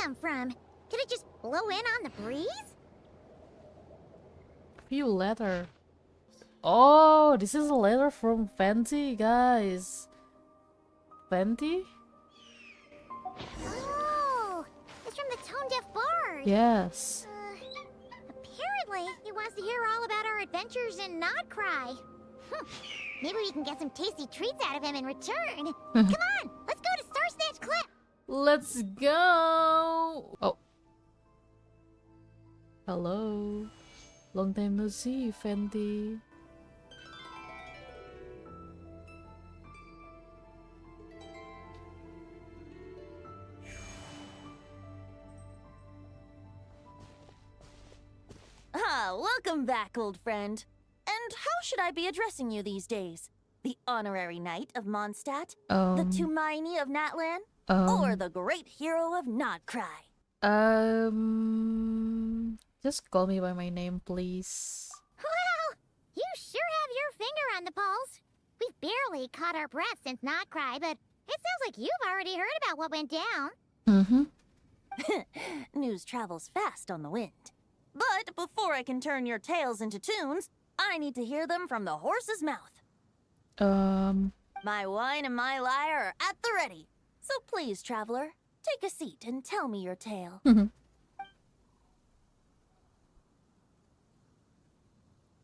come from? Could it just blow in on the breeze? Few letter. Oh, this is a letter from Fenty, guys. Fenty? Oh, it's from the Tone Deaf Bard. Yes. Apparently, he wants to hear all about our adventures in Not Cry. Maybe we can get some tasty treats out of him in return. Come on, let's go to Star Snatch Cliff. Let's go. Oh. Hello. Long time no see, Fenty. Welcome back, old friend. And how should I be addressing you these days? The honorary knight of Mondstadt? The Tumaini of Natlan? Or the great hero of Notcry? Just call me by my name, please. Well, you sure have your finger on the pulse. We've barely caught our breath since Not Cry, but it sounds like you've already heard about what went down. Mm-hmm. News travels fast on the wind. But before I can turn your tales into tunes, I need to hear them from the horse's mouth. My wine and my lyre are at the ready. So please, traveler, take a seat and tell me your tale.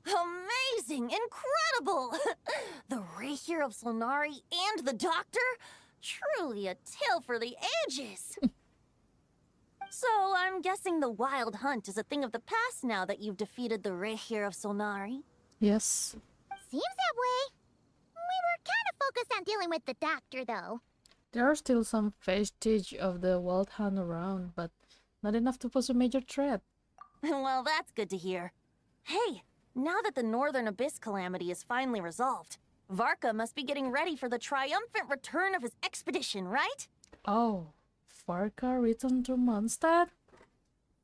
Amazing! Incredible! The Rahier of Solnari and the Doctor? Truly a tale for the ages! So, I'm guessing the wild hunt is a thing of the past now that you've defeated the Rahier of Solnari? Yes. Seems that way. We were kind of focused on dealing with the Doctor, though. There are still some vestige of the wild hunt around, but not enough to pose a major threat. Well, that's good to hear. Hey, now that the Northern Abyss calamity is finally resolved, Varka must be getting ready for the triumphant return of his expedition, right? Oh, Varka returned to Mondstadt?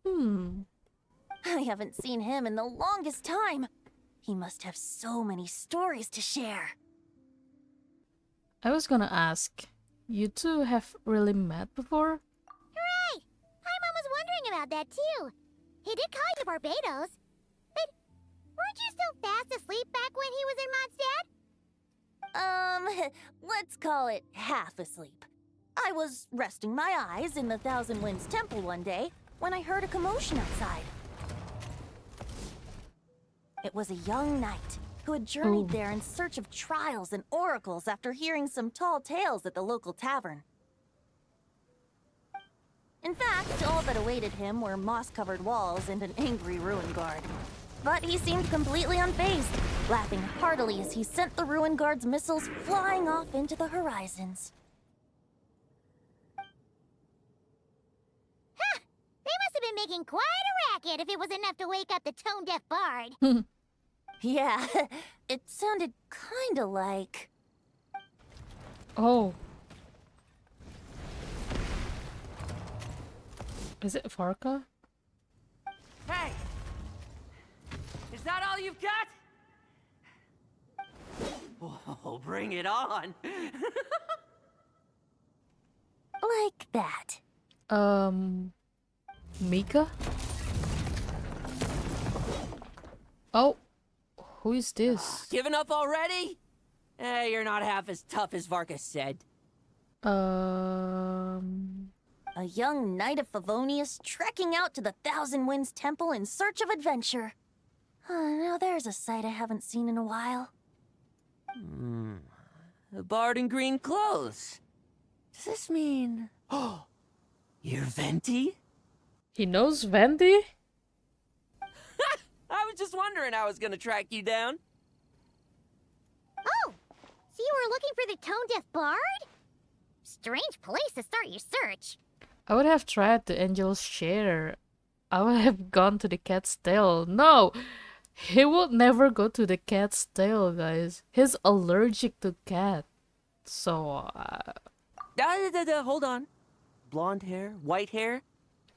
I haven't seen him in the longest time. He must have so many stories to share. I was gonna ask, you two have really met before? Hooray! Paimon was wondering about that, too. He did call you Barbados. But weren't you still fast asleep back when he was in Mondstadt? Let's call it half asleep. I was resting my eyes in the Thousand Winds Temple one day when I heard a commotion outside. It was a young knight who had journeyed there in search of trials and oracles after hearing some tall tales at the local tavern. In fact, all that awaited him were moss-covered walls and an angry ruin guard. But he seemed completely unfazed, laughing heartily as he sent the ruin guard's missiles flying off into the horizons. They must have been making quite a racket if it was enough to wake up the Tone Deaf Bard. Yeah, it sounded kinda like... Oh. Is it Varka? Hey! Is that all you've got? Oh, bring it on! like that. Mika? Oh, who is this? Giving up already? You're not half as tough as Varka said. A young knight of Favonius trekking out to the Thousand Winds Temple in search of adventure. Now there's a sight I haven't seen in a while. A bard in green clothes. Does this mean... Oh, you're Venti? He knows Venti? I was just wondering how I was gonna track you down. Oh, so you were looking for the Tone Deaf Bard? Strange place to start your search. I would have tried the Angel's Share. I would have gone to the Cat's Tail. No! He would never go to the Cat's Tail, guys. He's allergic to cat. So, Hold on. Blonde hair, white hair.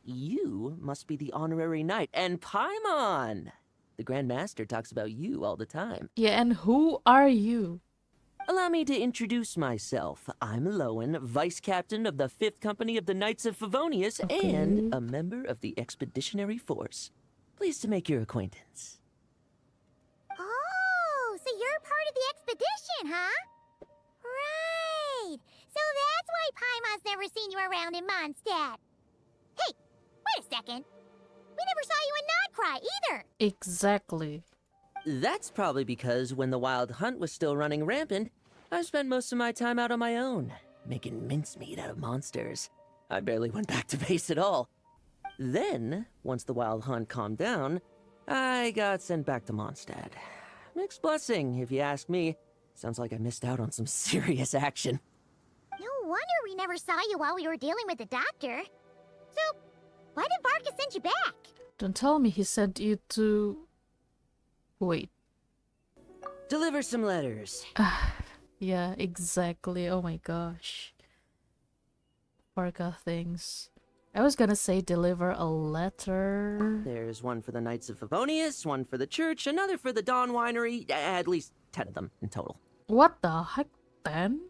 You must be the honorary knight. And Paimon! The Grand Master talks about you all the time. yeah, and who are you? Allow me to introduce myself. I'm Lowen, Vice Captain of the 5th Company of the Knights of Favonius and a member of the Expeditionary Force. Pleased to make your acquaintance. Oh, so you're part of the expedition, huh? Right. So that's why Paimon's never seen you around in Mondstadt. Hey, wait a second. We never saw you in Nodcry either. Exactly. That's probably because when the Wild Hunt was still running rampant, I spent most of my time out on my own, making mincemeat out of monsters. I barely went back to base at all. Then, once the Wild Hunt calmed down, I got sent back to Mondstadt. Mixed blessing, if you ask me. Sounds like I missed out on some serious action. No wonder we never saw you while we were dealing with the doctor. So, why did Varka send you back? Don't tell me he sent you to... Wait. Deliver some letters. Yeah, exactly. Oh my gosh. Varka things. I was gonna say deliver a letter. There's one for the Knights of Favonius, one for the church, another for the Dawn Winery, at least 10 of them in total. What the heck, then?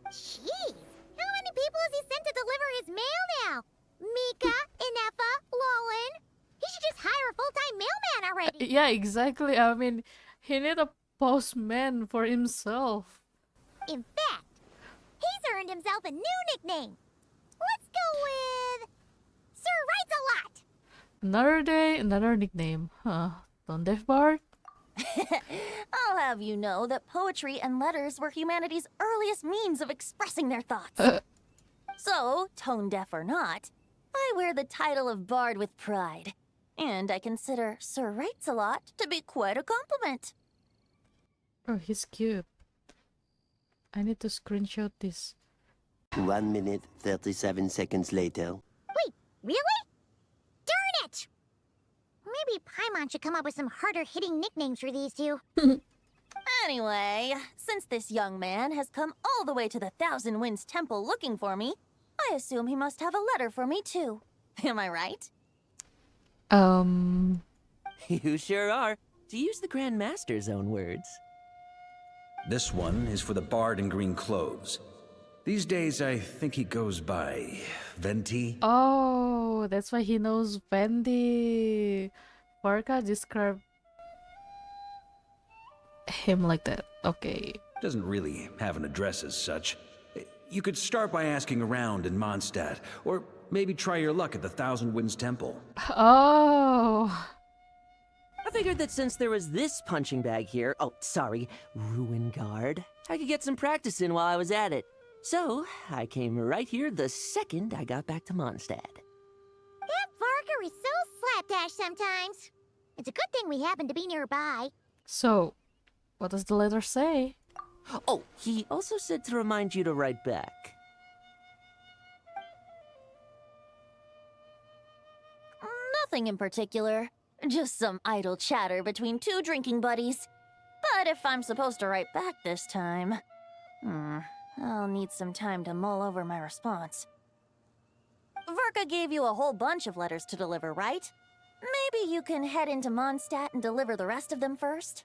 Jeez, how many people has he sent to deliver his mail now? Mika, Inefa, Lowen. He should just hire a full-time mailman already. Yeah, exactly. I mean, he need a postman for himself. In fact, he's earned himself a new nickname. Let's go with Sir Writes a Lot. Another day, another nickname. Huh. Don't Bart? I'll have you know that poetry and letters were humanity's earliest means of expressing their thoughts. So, tone deaf or not, I wear the title of Bard with pride. And I consider Sir Writes a Lot to be quite a compliment. Oh, he's cute. I need to screenshot this. 1 minute, 37 seconds later. Wait, really? Darn it! Maybe Paimon should come up with some harder-hitting nicknames for these two. Anyway, since this young man has come all the way to the Thousand Winds Temple looking for me, I assume he must have a letter for me too. Am I right? You sure are, to use the Grand Master's own words. This one is for the bard in green clothes. These days, I think he goes by Venti. Oh, that's why he knows Vendi. Varka described him like that. Okay. Doesn't really have an address as such. You could start by asking around in Mondstadt, or maybe try your luck at the Thousand Winds Temple. Oh. I figured that since there was this punching bag here, Ruin Guard, I could get some practice in while I was at it. So, I came right here the second I got back to Mondstadt. That Varka is so slapdash sometimes. It's a good thing we happen to be nearby. So, what does the letter say? Oh, he also said to remind you to write back. Nothing in particular. Just some idle chatter between two drinking buddies. But if I'm supposed to write back this time, I'll need some time to mull over my response. Varka gave you a whole bunch of letters to deliver, right? Maybe you can head into Mondstadt and deliver the rest of them first?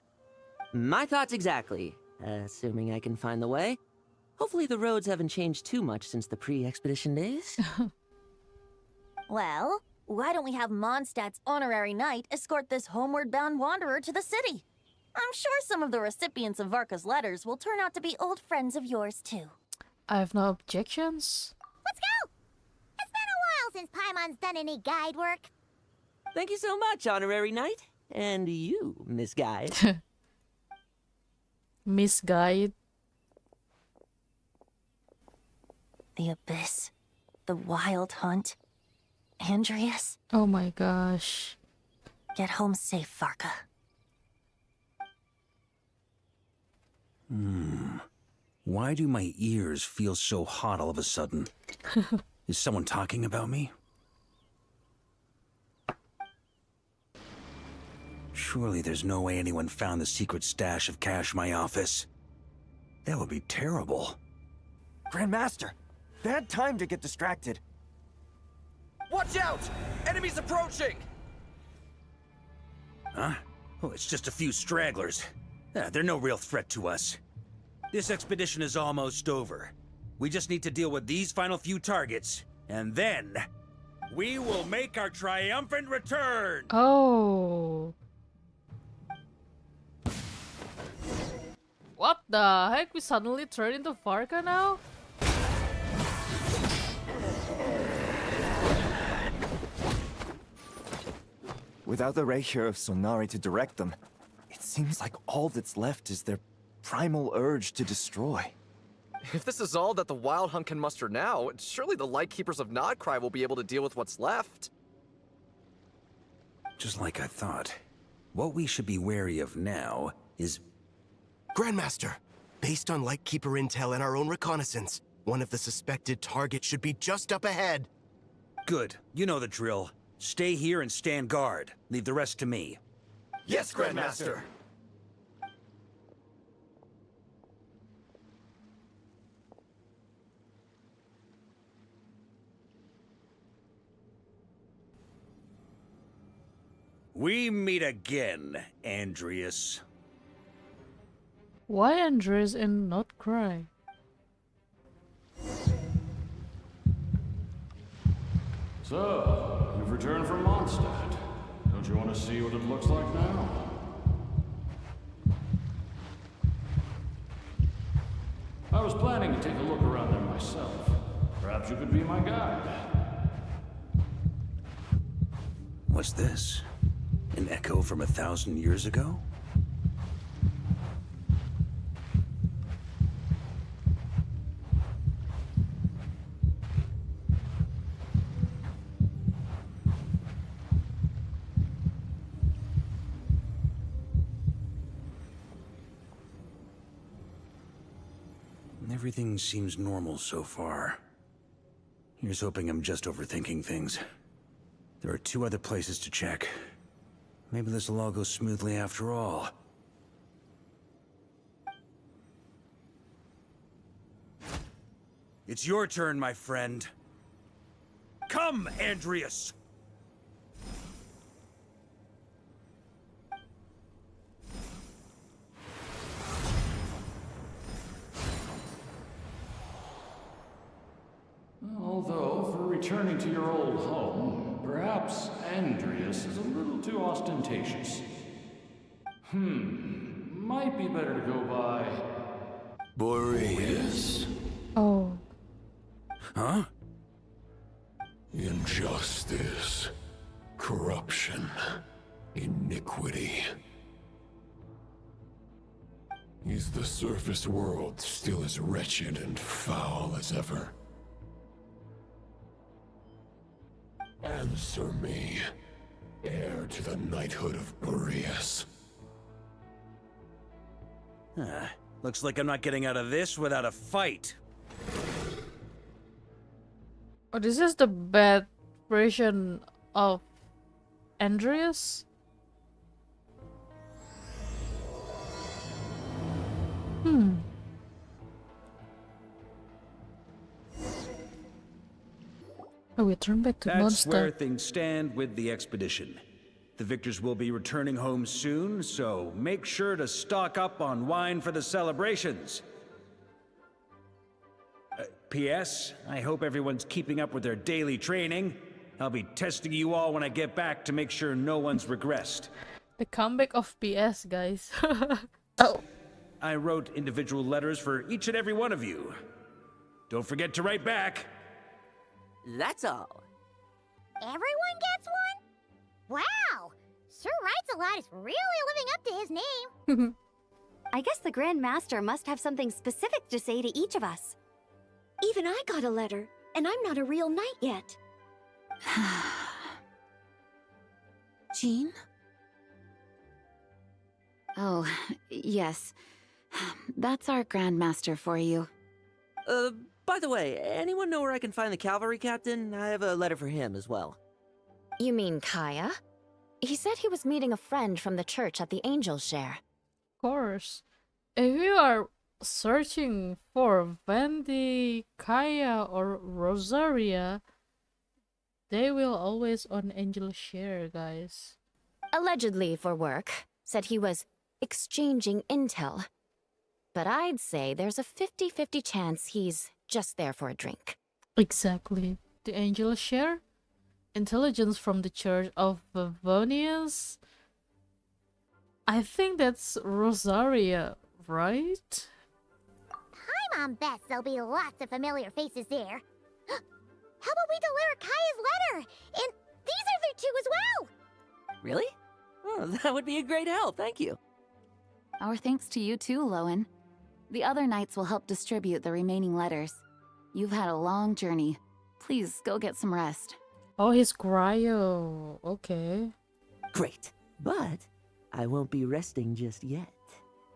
My thoughts exactly, assuming I can find the way. Hopefully the roads haven't changed too much since the pre-expedition days. Well, why don't we have Mondstadt's honorary knight escort this homeward-bound wanderer to the city? I'm sure some of the recipients of Varka's letters will turn out to be old friends of yours, too. I have no objections. Let's go! It's been a while since Paimon's done any guide work. Thank you so much, Honorary Knight. And you, Miss Guide. Misguide. The Abyss. The Wild Hunt. Andreas. Oh my gosh. Get home safe, Varka. Why do my ears feel so hot all of a sudden? Is someone talking about me? Surely there's no way anyone found the secret stash of cash in my office. That would be terrible. Grandmaster, bad time to get distracted. Watch out! Enemies approaching! Huh? Oh, it's just a few stragglers. They're no real threat to us. This expedition is almost over. We just need to deal with these final few targets, and then we will make our triumphant return! Oh. What the heck? We suddenly turn into Varka now? Without the Rapier of Sonari to direct them, it seems like all that's left is their primal urge to destroy. If this is all that the Wild Hunt can muster now, surely the Lightkeepers of Nodcry will be able to deal with what's left. Just like I thought. What we should be wary of now is... Grandmaster, based on Lightkeeper intel and our own reconnaissance, one of the suspected targets should be just up ahead. Good. You know the drill. Stay here and stand guard. Leave the rest to me. Yes, Grandmaster! We meet again, Andreas. Why Andres and not Cry? So, you've returned from Mondstadt. Don't you want to see what it looks like now? I was planning to take a look around there myself. Perhaps you could be my guide. What's this? An echo from 1,000 years ago? Everything seems normal so far. Here's hoping I'm just overthinking things. There are 2 other places to check. Maybe this will all go smoothly after all. It's your turn, my friend. Come, Andreas! Although, for returning to your old home, perhaps Andreas is a little too ostentatious. Might be better to go by... Boreas. Oh. Huh? Injustice. Corruption. Iniquity. Is the surface world still as wretched and foul as ever? Answer me, heir to the knighthood of Boreas. Looks like I'm not getting out of this without a fight. Oh, this is the bad version of Andreas? Oh, we turn back to That's where Mondstadt. things stand with the expedition. The victors will be returning home soon, so make sure to stock up on wine for the celebrations. P.S. I hope everyone's keeping up with their daily training. I'll be testing you all when I get back to make sure no one's regressed. The comeback of PS, guys. Oh. I wrote individual letters for each and every one of you. Don't forget to write back. That's all. Everyone gets one? Wow! Sir Writes a Lot is really living up to his name. I guess the Grand Master must have something specific to say to each of us. Even I got a letter, and I'm not a real knight yet. Jean? Oh, yes. That's our Grandmaster for you. By the way, anyone know where I can find the cavalry captain? I have a letter for him as well. You mean Kaya? He said he was meeting a friend from the church at the Angel Share. Of course. If you are searching for Vandy, Kaya, or Rosaria, they will always on Angel Share, guys. Allegedly for work. Said he was exchanging intel. but I'd say there's a 50-50 chance he's just there for a drink. Exactly. The angels share intelligence from the Church of Favonius. I think that's Rosaria, right? I'm on bets there'll be lots of familiar faces there. How about we deliver Kaya's letter? And these are there too as well! Really? Oh, that would be a great help, thank you. Our thanks to you too, Lowen. The other knights will help distribute the remaining letters. You've had a long journey. Please go get some rest. Oh, he's cryo. Okay. Great, but I won't be resting just yet.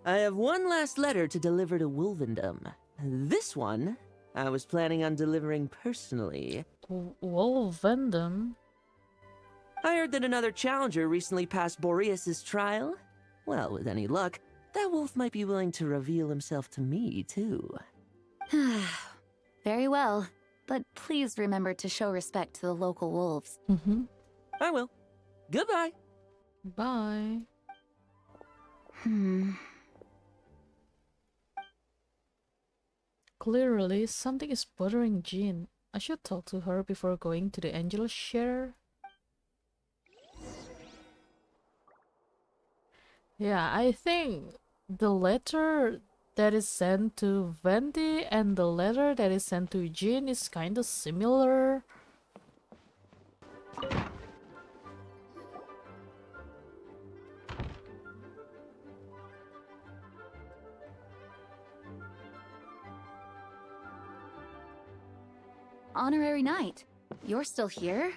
I have one last letter to deliver to Wolvendom. This one, I was planning on delivering personally. Wolvendom? I heard that another challenger recently passed Boreas's trial. Well, with any luck, that wolf might be willing to reveal himself to me, too. Very well, but please remember to show respect to the local wolves. Mm-hmm. I will. Goodbye. Bye. Clearly, something is bothering Jean. I should talk to her before going to the angel share. Yeah, I think the letter that is sent to Venti and the letter that is sent to Jean is kind of similar. Honorary Knight, you're still here?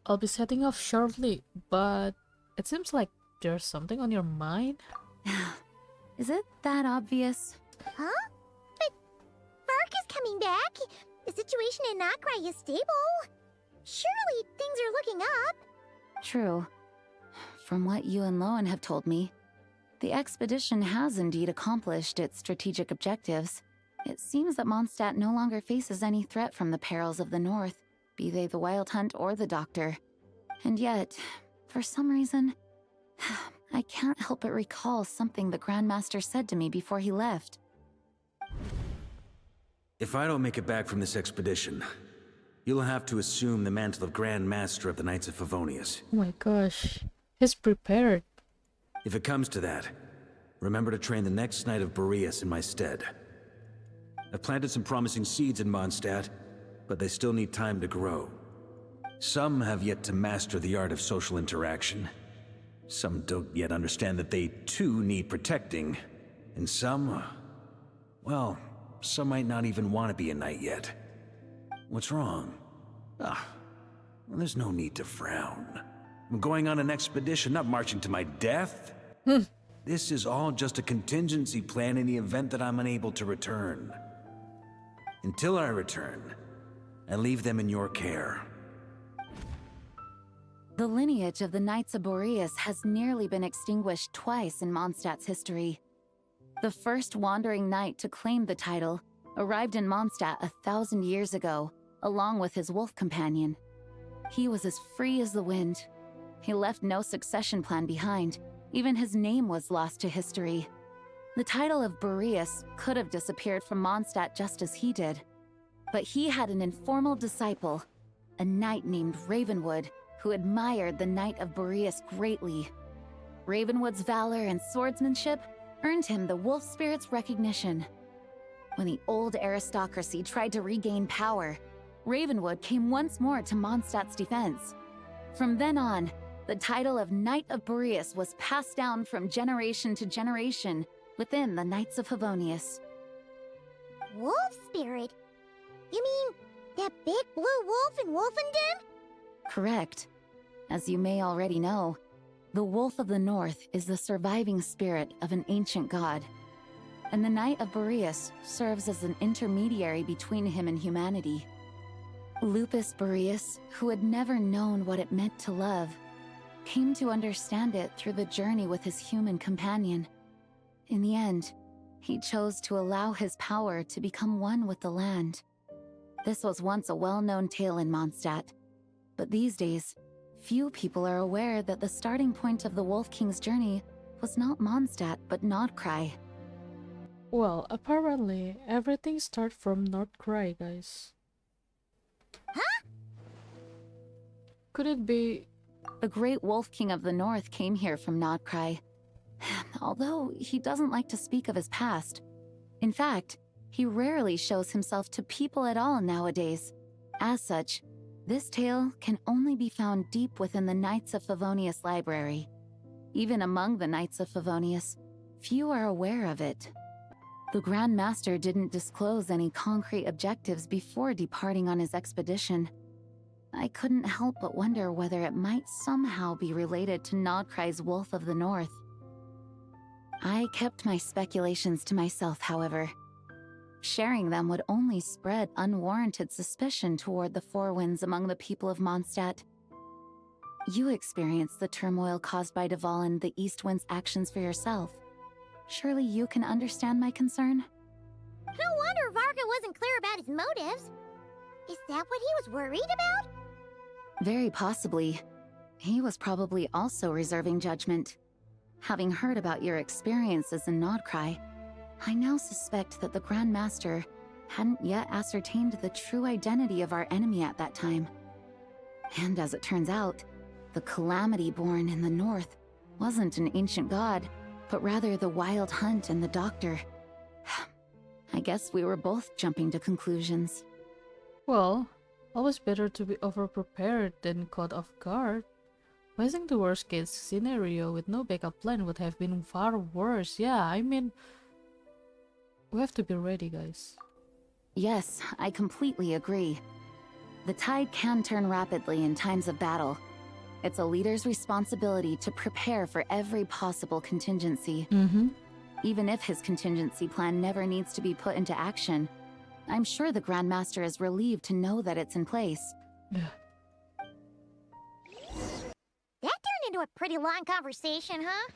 I'll be setting off shortly, but it seems like there's something on your mind. Is it that obvious? Huh? But Varka's coming back. The situation in Nokrai is stable. Surely things are looking up. True. From what you and Lowen have told me, the expedition has indeed accomplished its strategic objectives. It seems that Mondstadt no longer faces any threat from the perils of the North, be they the Wild Hunt or the Doctor. And yet, for some reason, I can't help but recall something the Grandmaster said to me before he left. If I don't make it back from this expedition, you'll have to assume the mantle of Grand Master of the Knights of Favonius. Oh my gosh, he's prepared. If it comes to that, remember to train the next Knight of Boreas in my stead. I've planted some promising seeds in Mondstadt, but they still need time to grow. Some have yet to master the art of social interaction. Some don't yet understand that they too need protecting. And some, well, some might not even want to be a knight yet. What's wrong? Well, there's no need to frown. I'm going on an expedition, not marching to my death. This is all just a contingency plan in the event that I'm unable to return. Until I return, I leave them in your care. The lineage of the Knights of Boreas has nearly been extinguished twice in Mondstadt's history. The first wandering knight to claim the title arrived in Mondstadt 1,000 years ago, along with his wolf companion. He was as free as the wind. He left no succession plan behind. Even his name was lost to history. The title of Boreas could have disappeared from Mondstadt just as he did. But he had an informal disciple, a knight named Ravenwood, who admired the Knight of Boreas greatly. Ravenwood's valor and swordsmanship earned him the wolf spirit's recognition. When the old aristocracy tried to regain power, Ravenwood came once more to Mondstadt's defense. From then on, the title of Knight of Boreas was passed down from generation to generation within the Knights of Favonius. Wolf spirit? You mean that big blue wolf in Wolfendom? Correct. As you may already know, the Wolf of the North is the surviving spirit of an ancient god, and the Knight of Boreas serves as an intermediary between him and humanity. Lupus Boreas, who had never known what it meant to love, came to understand it through the journey with his human companion. In the end, he chose to allow his power to become one with the land. This was once a well-known tale in Mondstadt, but these days, few people are aware that the starting point of the Wolf King's journey was not Mondstadt, but Nodcry. Well, apparently everything starts from North Cry, guys. Huh? Could it be? The great Wolf King of the North came here from Nodcry. Although he doesn't like to speak of his past. In fact, he rarely shows himself to people at all nowadays. As such, this tale can only be found deep within the Knights of Favonius library. Even among the Knights of Favonius, few are aware of it. The Grand Master didn't disclose any concrete objectives before departing on his expedition. I couldn't help but wonder whether it might somehow be related to Nodcry's Wolf of the North. I kept my speculations to myself, however. Sharing them would only spread unwarranted suspicion toward the Four Winds among the people of Mondstadt. You experienced the turmoil caused by Duval and the East Wind's actions for yourself. Surely you can understand my concern? No wonder Varka wasn't clear about his motives. Is that what he was worried about? Very possibly. He was probably also reserving judgment. Having heard about your experiences in Nodcry, I now suspect that the Grand Master hadn't yet ascertained the true identity of our enemy at that time. And as it turns out, the calamity born in the north wasn't an ancient god, but rather the Wild Hunt and the Doctor. I guess we were both jumping to conclusions. Well, always better to be overprepared than caught off guard. Facing the worst case scenario with no backup plan would have been far worse. Yeah, I mean, we have to be ready, guys. Yes, I completely agree. The tide can turn rapidly in times of battle. It's a leader's responsibility to prepare for every possible contingency. Even if his contingency plan never needs to be put into action, I'm sure the Grand Master is relieved to know that it's in place. Yeah. That turned into a pretty long conversation, huh?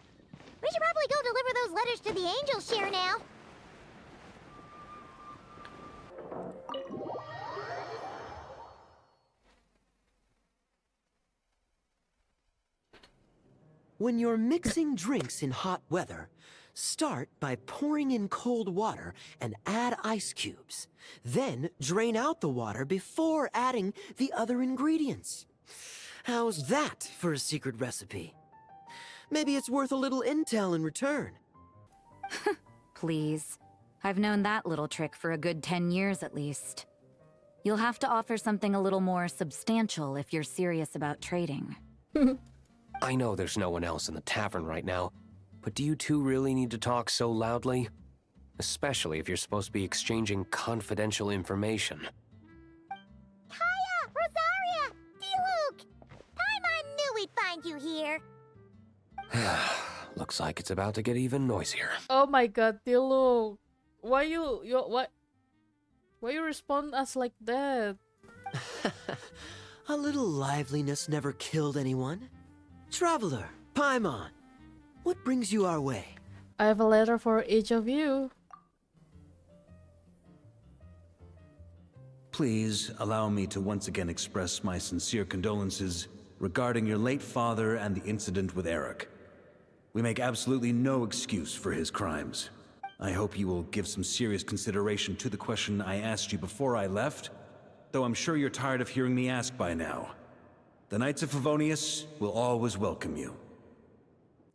We should probably go deliver those letters to the Angel Share now. When you're mixing drinks in hot weather, start by pouring in cold water and add ice cubes. Then drain out the water before adding the other ingredients. How's that for a secret recipe? Maybe it's worth a little intel in return. Please. I've known that little trick for a good 10 years at least. You'll have to offer something a little more substantial if you're serious about trading. I know there's no one else in the tavern right now, but do you two really need to talk so loudly? Especially if you're supposed to be exchanging confidential information. Kaya! Rosaria! D-Luke! Paimon knew we'd find you here. Looks like it's about to get even noisier. Oh my god, Tilo. Why you respond us like that? A little liveliness never killed anyone. Traveler, Paimon, what brings you our way? I have a letter for each of you. Please allow me to once again express my sincere condolences regarding your late father and the incident with Eric. We make absolutely no excuse for his crimes. I hope you will give some serious consideration to the question I asked you before I left, though I'm sure you're tired of hearing me ask by now. The Knights of Favonius will always welcome you.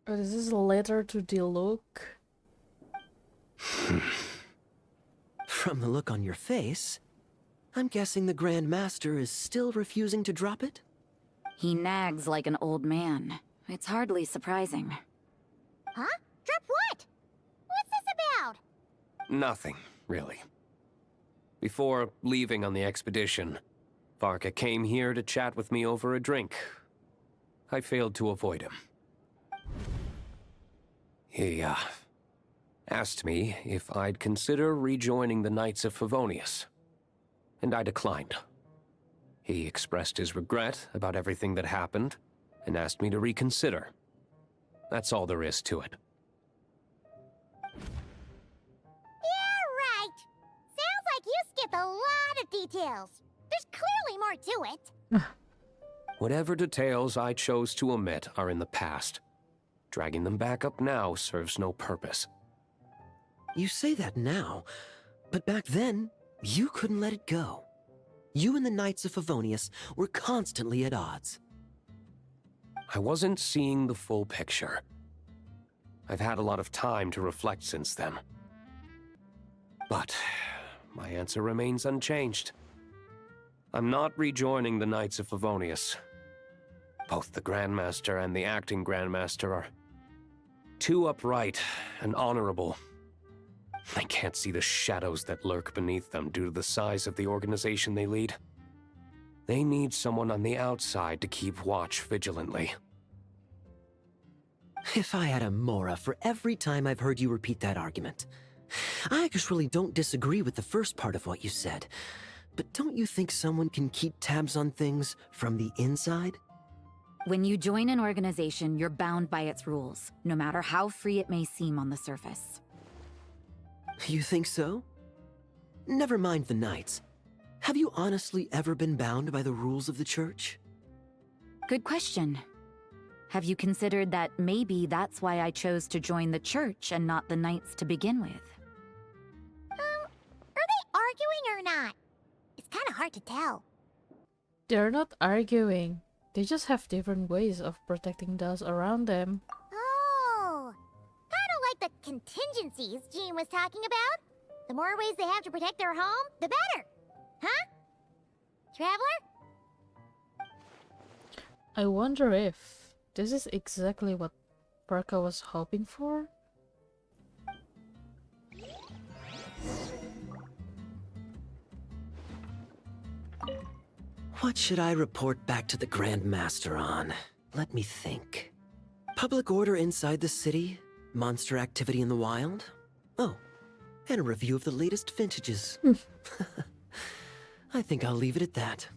Oh, this is a letter to D-Luke. From the look on your face, I'm guessing the Grand Master is still refusing to drop it? He nags like an old man. It's hardly surprising. Huh? Drop what? What's this about? Nothing, really. Before leaving on the expedition, Varka came here to chat with me over a drink. I failed to avoid him. He, asked me if I'd consider rejoining the Knights of Favonius, and I declined. He expressed his regret about everything that happened, and asked me to reconsider. That's all there is to it. Yeah, right. Sounds like you skipped a lot of details. There's clearly more to it. Whatever details I chose to omit are in the past. Dragging them back up now serves no purpose. You say that now, but back then, you couldn't let it go. You and the Knights of Favonius were constantly at odds. I wasn't seeing the full picture. I've had a lot of time to reflect since then. But my answer remains unchanged. I'm not rejoining the Knights of Favonius. Both the Grandmaster and the acting Grandmaster are too upright and honorable. I can't see the shadows that lurk beneath them due to the size of the organization they lead. They need someone on the outside to keep watch vigilantly. If I had a Mora for every time I've heard you repeat that argument. I actually don't disagree with the first part of what you said, but don't you think someone can keep tabs on things from the inside? When you join an organization, you're bound by its rules, no matter how free it may seem on the surface. You think so? Never mind the Knights. Have you honestly ever been bound by the rules of the Church? Good question. Have you considered that maybe that's why I chose to join the Church and not the Knights to begin with? Are they arguing or not? It's kind of hard to tell. They're not arguing. They just have different ways of protecting those around them. Oh, kind of like the contingencies Jean was talking about. The more ways they have to protect their home, the better. Huh? Traveler? I wonder if this is exactly what Varka was hoping for? What should I report back to the Grand Master on? Let me think. Public order inside the city, monster activity in the wild. Oh, and a review of the latest vintages. I think I'll leave it at that.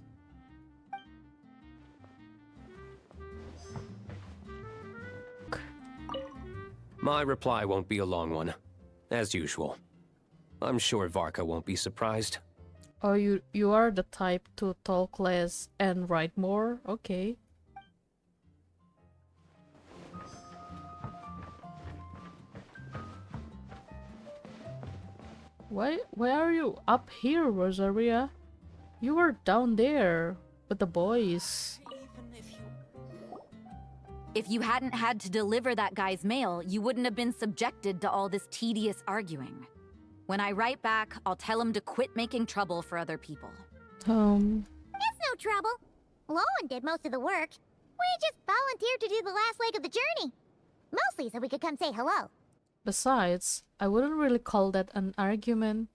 My reply won't be a long one, as usual. I'm sure Varka won't be surprised. Oh, you are the type to talk less and write more? Okay. Why are you up here, Rosaria? You were down there with the boys. If you hadn't had to deliver that guy's mail, you wouldn't have been subjected to all this tedious arguing. When I write back, I'll tell him to quit making trouble for other people. It's no trouble. Lowen did most of the work. We just volunteered to do the last leg of the journey. Mostly so we could come say hello. Besides, I wouldn't really call that an argument.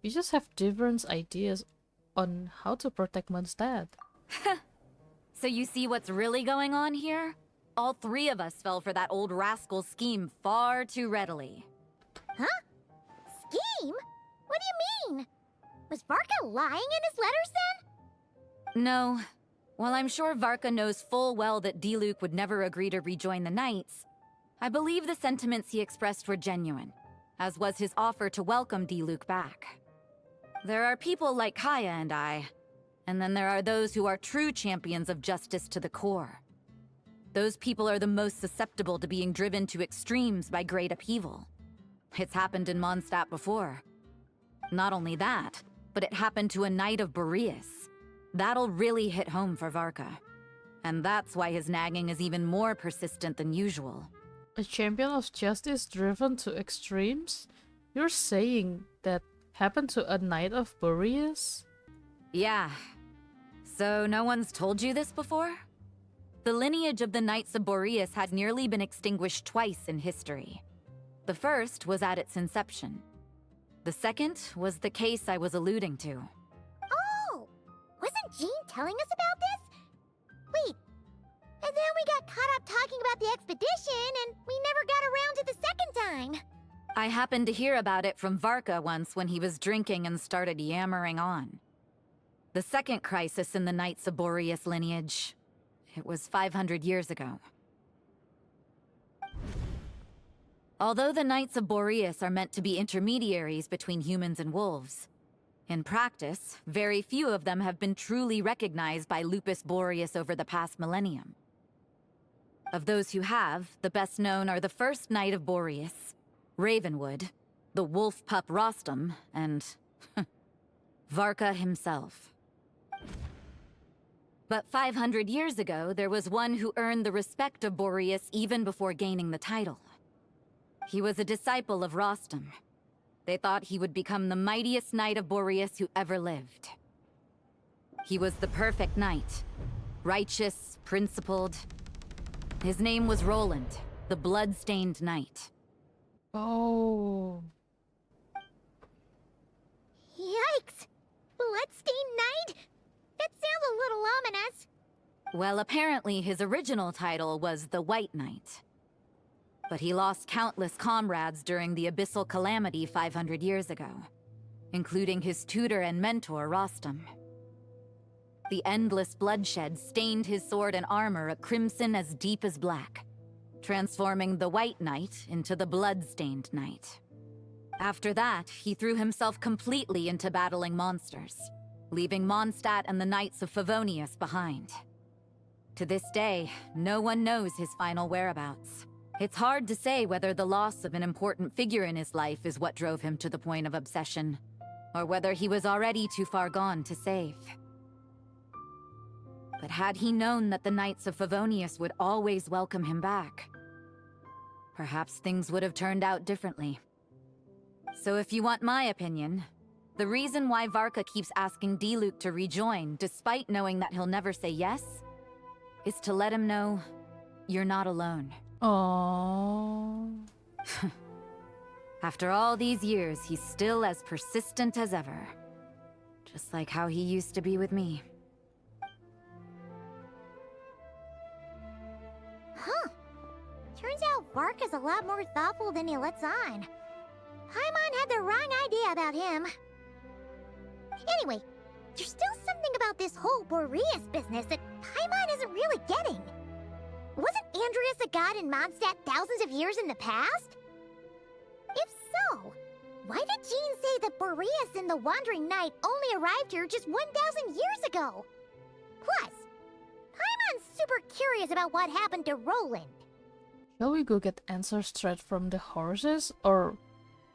You just have different ideas on how to protect Mondstadt. So you see what's really going on here? All three of us fell for that old rascal's scheme far too readily. Huh? Scheme? What do you mean? Was Varka lying in his letters then? No. While I'm sure Varka knows full well that Diluc would never agree to rejoin the Knights, I believe the sentiments he expressed were genuine, as was his offer to welcome Diluc back. There are people like Kaya and I, and then there are those who are true champions of justice to the core. Those people are the most susceptible to being driven to extremes by great upheaval. It's happened in Mondstadt before. Not only that, but it happened to a Knight of Boreas. That'll really hit home for Varka. And that's why his nagging is even more persistent than usual. A champion of justice driven to extremes? You're saying that happened to a Knight of Boreas? Yeah. So no one's told you this before? The lineage of the Knights of Boreas had nearly been extinguished twice in history. The first was at its inception. The second was the case I was alluding to. Oh! Wasn't Jean telling us about this? Wait. And then we got caught up talking about the expedition, and we never got around to the second time. I happened to hear about it from Varka once when he was drinking and started yammering on. The second crisis in the Knights of Boreas lineage. It was 500 years ago. Although the Knights of Boreas are meant to be intermediaries between humans and wolves, in practice, very few of them have been truly recognized by Lupus Boreas over the past millennium. Of those who have, the best known are the first Knight of Boreas, Ravenwood, the wolf pup Rostam, and Varka himself. But 500 years ago, there was one who earned the respect of Boreas even before gaining the title. He was a disciple of Rostam. They thought he would become the mightiest knight of Boreas who ever lived. He was the perfect knight. Righteous, principled. His name was Roland, the blood-stained knight. Oh. Yikes! Bloodstained Knight? That sounds a little ominous. Well, apparently his original title was the White Knight. But he lost countless comrades during the Abyssal Calamity 500 years ago, including his tutor and mentor, Rostam. The endless bloodshed stained his sword and armor a crimson as deep as black, transforming the White Knight into the Blood-Stained Knight. After that, he threw himself completely into battling monsters, leaving Mondstadt and the Knights of Favonius behind. To this day, no one knows his final whereabouts. It's hard to say whether the loss of an important figure in his life is what drove him to the point of obsession, or whether he was already too far gone to save. But had he known that the Knights of Favonius would always welcome him back, perhaps things would have turned out differently. So if you want my opinion, the reason why Varka keeps asking Diluc to rejoin, despite knowing that he'll never say yes, is to let him know you're not alone. Oh. After all these years, he's still as persistent as ever. Just like how he used to be with me. Huh. Turns out Varka's a lot more thoughtful than he lets on. Paimon had the wrong idea about him. Anyway, there's still something about this whole Boreas business that Paimon isn't really getting. Wasn't Andreas a god in Mondstadt thousands of years in the past? If so, why did Jean say that Boreas and the Wandering Knight only arrived here just 1,000 years ago? Plus, Paimon's super curious about what happened to Roland. Shall we go get answers straight from the horses or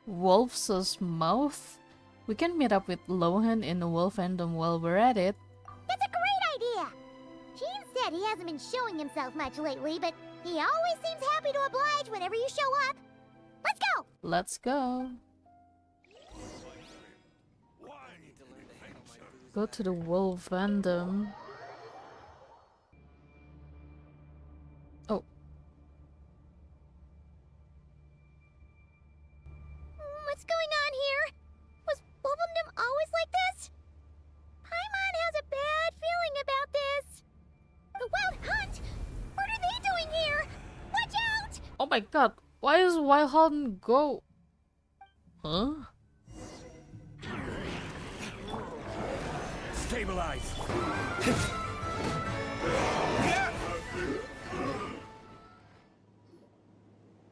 Wolf's mouth? We can meet up with Lohan in the Wolf Fandom while we're at it. That's a great idea! Jean said he hasn't been showing himself much lately, but he always seems happy to oblige whenever you show up. Let's go! Let's go. Go to the Wolf Fandom. Oh. What's going on here? Was Wolfendom always like this? Paimon has a bad feeling about this. The Wild Hunt? What are they doing here? Watch out! Oh my god, why is Wild Hunt go? Huh? Stabilize!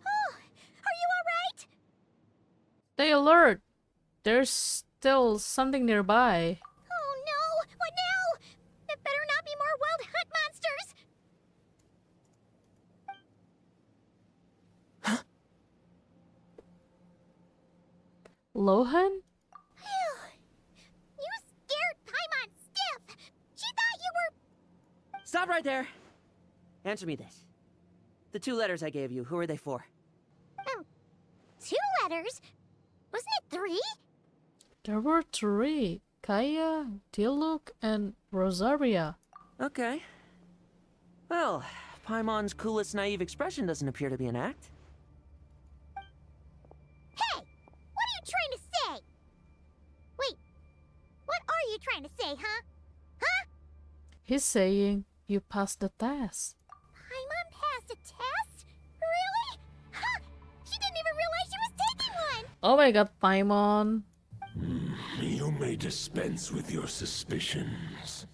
Oh, are you alright? Stay alert! There's still something nearby. Oh no! What now? It better not be more Wild Hunt monsters! Lohan? You scared Paimon stiff! She thought you were... Stop right there! Answer me this. The 2 letters I gave you, who are they for? 2 letters? Wasn't it 3? There were 3. Kaya, Diluc, and Rosaria. Okay. Well, Paimon's coolest naive expression doesn't appear to be an act. Hey! What are you trying to say? Wait, what are you trying to say, huh? Huh? He's saying you passed the test. Paimon passed a test? Really? Ha! She didn't even realize she was taking one! Oh my god, Paimon. You may dispense with your suspicions.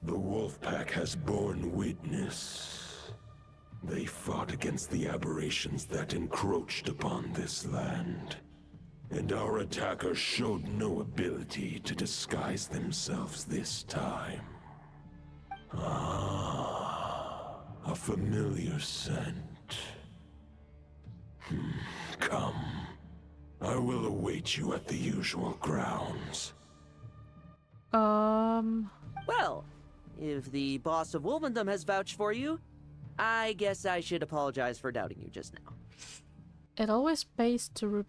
The Wolfpack has borne witness. They fought against the aberrations that encroached upon this land. And our attackers showed no ability to disguise themselves this time. Ah, a familiar scent. Come. I will await you at the usual grounds. Well, if the boss of Wolvendom has vouched for you, I guess I should apologize for doubting you just now. It always pays to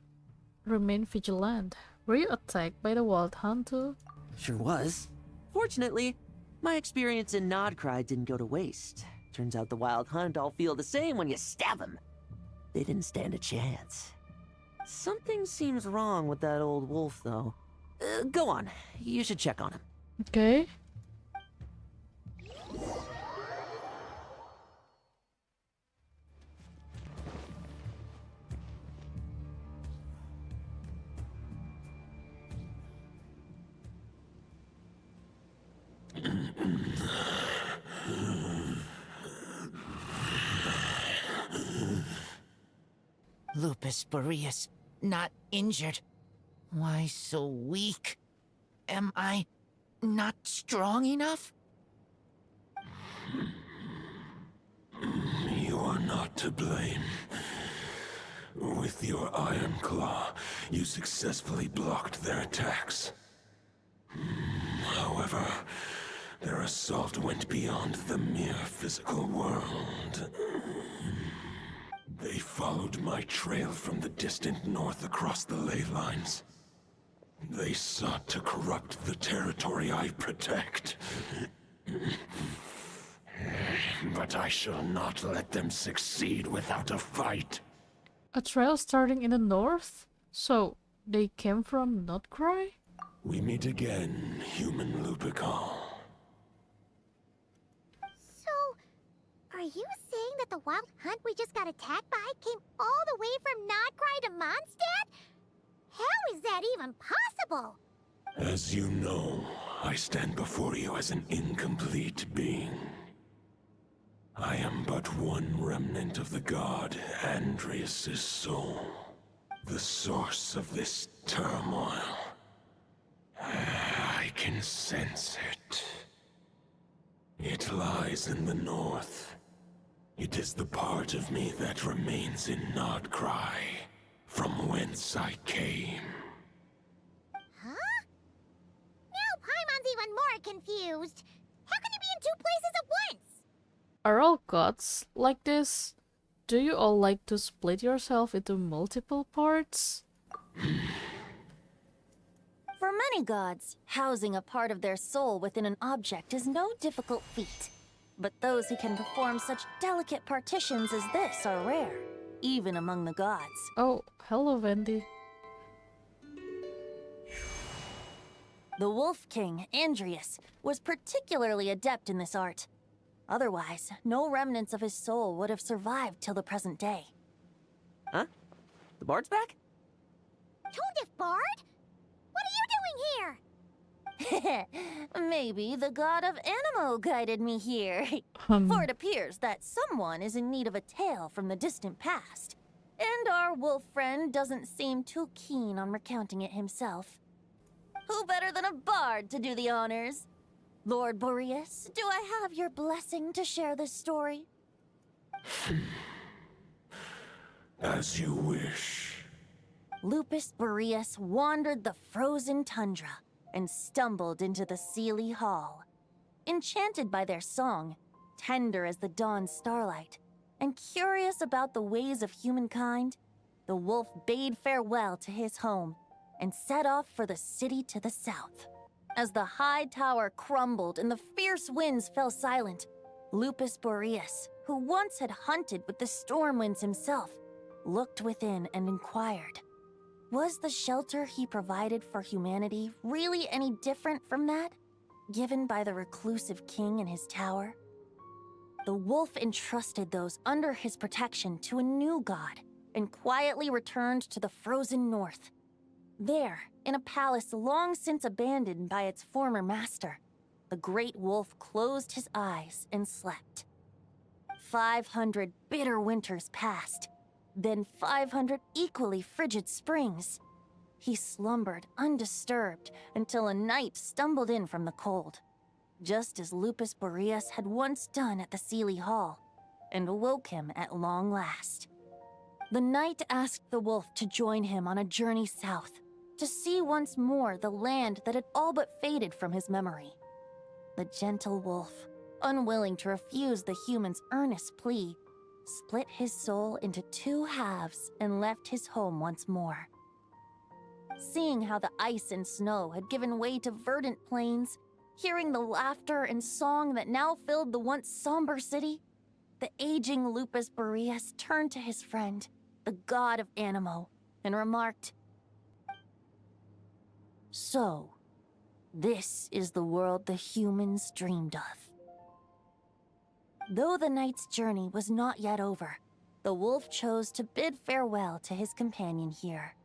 remain vigilant. Were you attacked by the Wild Hunt too? Sure was. Fortunately, my experience in Nodcry didn't go to waste. Turns out the Wild Hunt all feel the same when you stab them. They didn't stand a chance. Something seems wrong with that old wolf, though. Go on. You should check on him. Okay. Lupus Boreas, not injured. Why so weak? Am I not strong enough? You are not to blame. With your Iron Claw, you successfully blocked their attacks. However, their assault went beyond the mere physical world. They followed my trail from the distant north across the ley lines. They sought to corrupt the territory I protect. But I shall not let them succeed without a fight. A trail starting in the north? So, they came from Notcry? We meet again, human Lupical. So, are you saying that the Wild Hunt we just got attacked by came all the way from Nodcry to Mondstadt? How is that even possible? As you know, I stand before you as an incomplete being. I am but one remnant of the god Andrias' soul, the source of this turmoil. I can sense it. It lies in the north. It is the part of me that remains in Nodcry, from whence I came. Huh? Now Paimon's even more confused. How can you be in two places at once? Are all gods like this? Do you all like to split yourself into multiple parts? For many gods, housing a part of their soul within an object is no difficult feat. But those who can perform such delicate partitions as this are rare, even among the gods. Oh, hello, Wendy. The Wolf King, Andrias, was particularly adept in this art. Otherwise, no remnants of his soul would have survived till the present day. Huh? The bard's back? Tondef Bard? What are you doing here? Maybe the god of Animo guided me here. For it appears that someone is in need of a tale from the distant past. And our wolf friend doesn't seem too keen on recounting it himself. Who better than a bard to do the honors? Lord Boreas, do I have your blessing to share this story? As you wish. Lupus Boreas wandered the frozen tundra and stumbled into the Seelie Hall. Enchanted by their song, tender as the dawn starlight, and curious about the ways of humankind, the wolf bade farewell to his home and set off for the city to the south. As the high tower crumbled and the fierce winds fell silent, Lupus Boreas, who once had hunted with the storm winds himself, looked within and inquired, was the shelter he provided for humanity really any different from that given by the reclusive king in his tower? The wolf entrusted those under his protection to a new god and quietly returned to the frozen north. There, in a palace long since abandoned by its former master, the great wolf closed his eyes and slept. 500 bitter winters passed, then 500 equally frigid springs. He slumbered undisturbed until a night stumbled in from the cold, just as Lupus Boreas had once done at the Seelie Hall, and awoke him at long last. The knight asked the wolf to join him on a journey south, to see once more the land that had all but faded from his memory. The gentle wolf, unwilling to refuse the human's earnest plea, split his soul into two halves and left his home once more. Seeing how the ice and snow had given way to verdant plains, hearing the laughter and song that now filled the once somber city, the aging Lupus Boreas turned to his friend, the god of Animo, and remarked, "So, this is the world the humans dreamed of." Though the knight's journey was not yet over, the wolf chose to bid farewell to his companion here.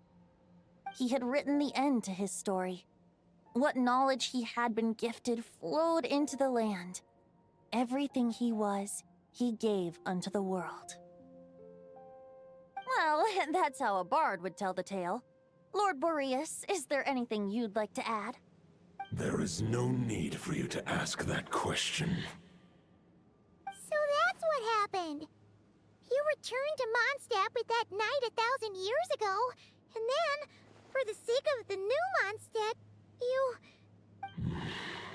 He had written the end to his story. What knowledge he had been gifted flowed into the land. Everything he was, he gave unto the world. Well, that's how a bard would tell the tale. Lord Boreas, is there anything you'd like to add? There is no need for you to ask that question. So that's what happened. You returned to Mondstadt with that knight 1,000 years ago, and then, for the sake of the new Mondstadt, you...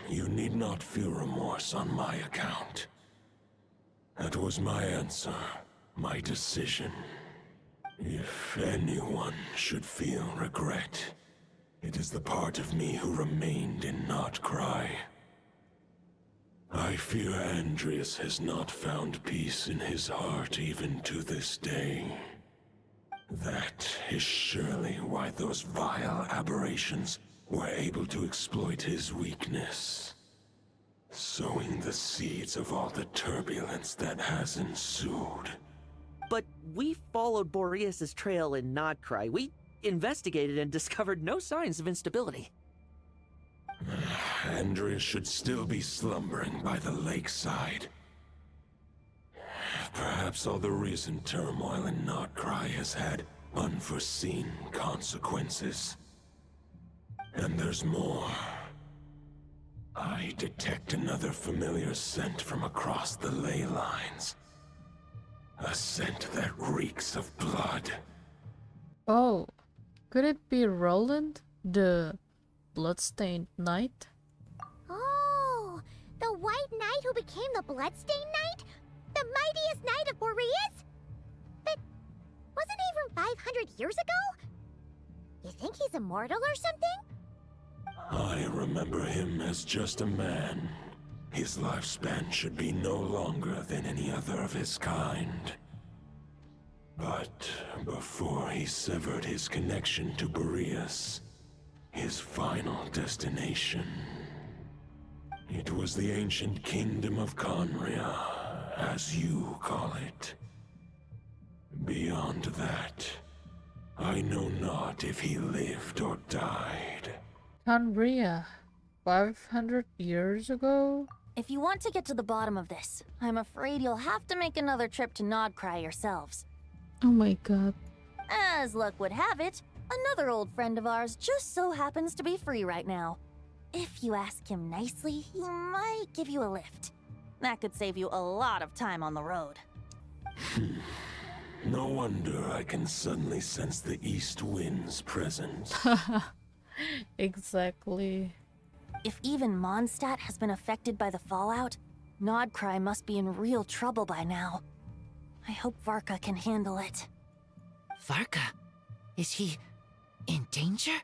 You need not feel remorse on my account. That was my answer, my decision. If anyone should feel regret, it is the part of me who remained in Notcry. I fear Andreas has not found peace in his heart even to this day. That is surely why those vile aberrations were able to exploit his weakness, sowing the seeds of all the turbulence that has ensued. But we followed Boreas' trail in Nodcry. We investigated and discovered no signs of instability. Andreas should still be slumbering by the lakeside. Perhaps all the recent turmoil in Notcry has had unforeseen consequences. And there's more. I detect another familiar scent from across the ley lines. A scent that reeks of blood. Oh, could it be Roland, the bloodstained knight? Oh, the white knight who became the Bloodstained Knight? The mightiest knight of Boreas? But wasn't he from 500 years ago? You think he's immortal or something? I remember him as just a man. His lifespan should be no longer than any other of his kind. But before he severed his connection to Boreas, his final destination, it was the ancient kingdom of Conria, as you call it. Beyond that, I know not if he lived or died. Conria, 500 years ago? If you want to get to the bottom of this, I'm afraid you'll have to make another trip to Nodcry yourselves. Oh my god. As luck would have it, another old friend of ours just so happens to be free right now. If you ask him nicely, he might give you a lift. That could save you a lot of time on the road. No wonder I can suddenly sense the east wind's presence. Exactly. If even Mondstadt has been affected by the fallout, Nodcry must be in real trouble by now. I hope Varka can handle it. Varka? Is he in danger?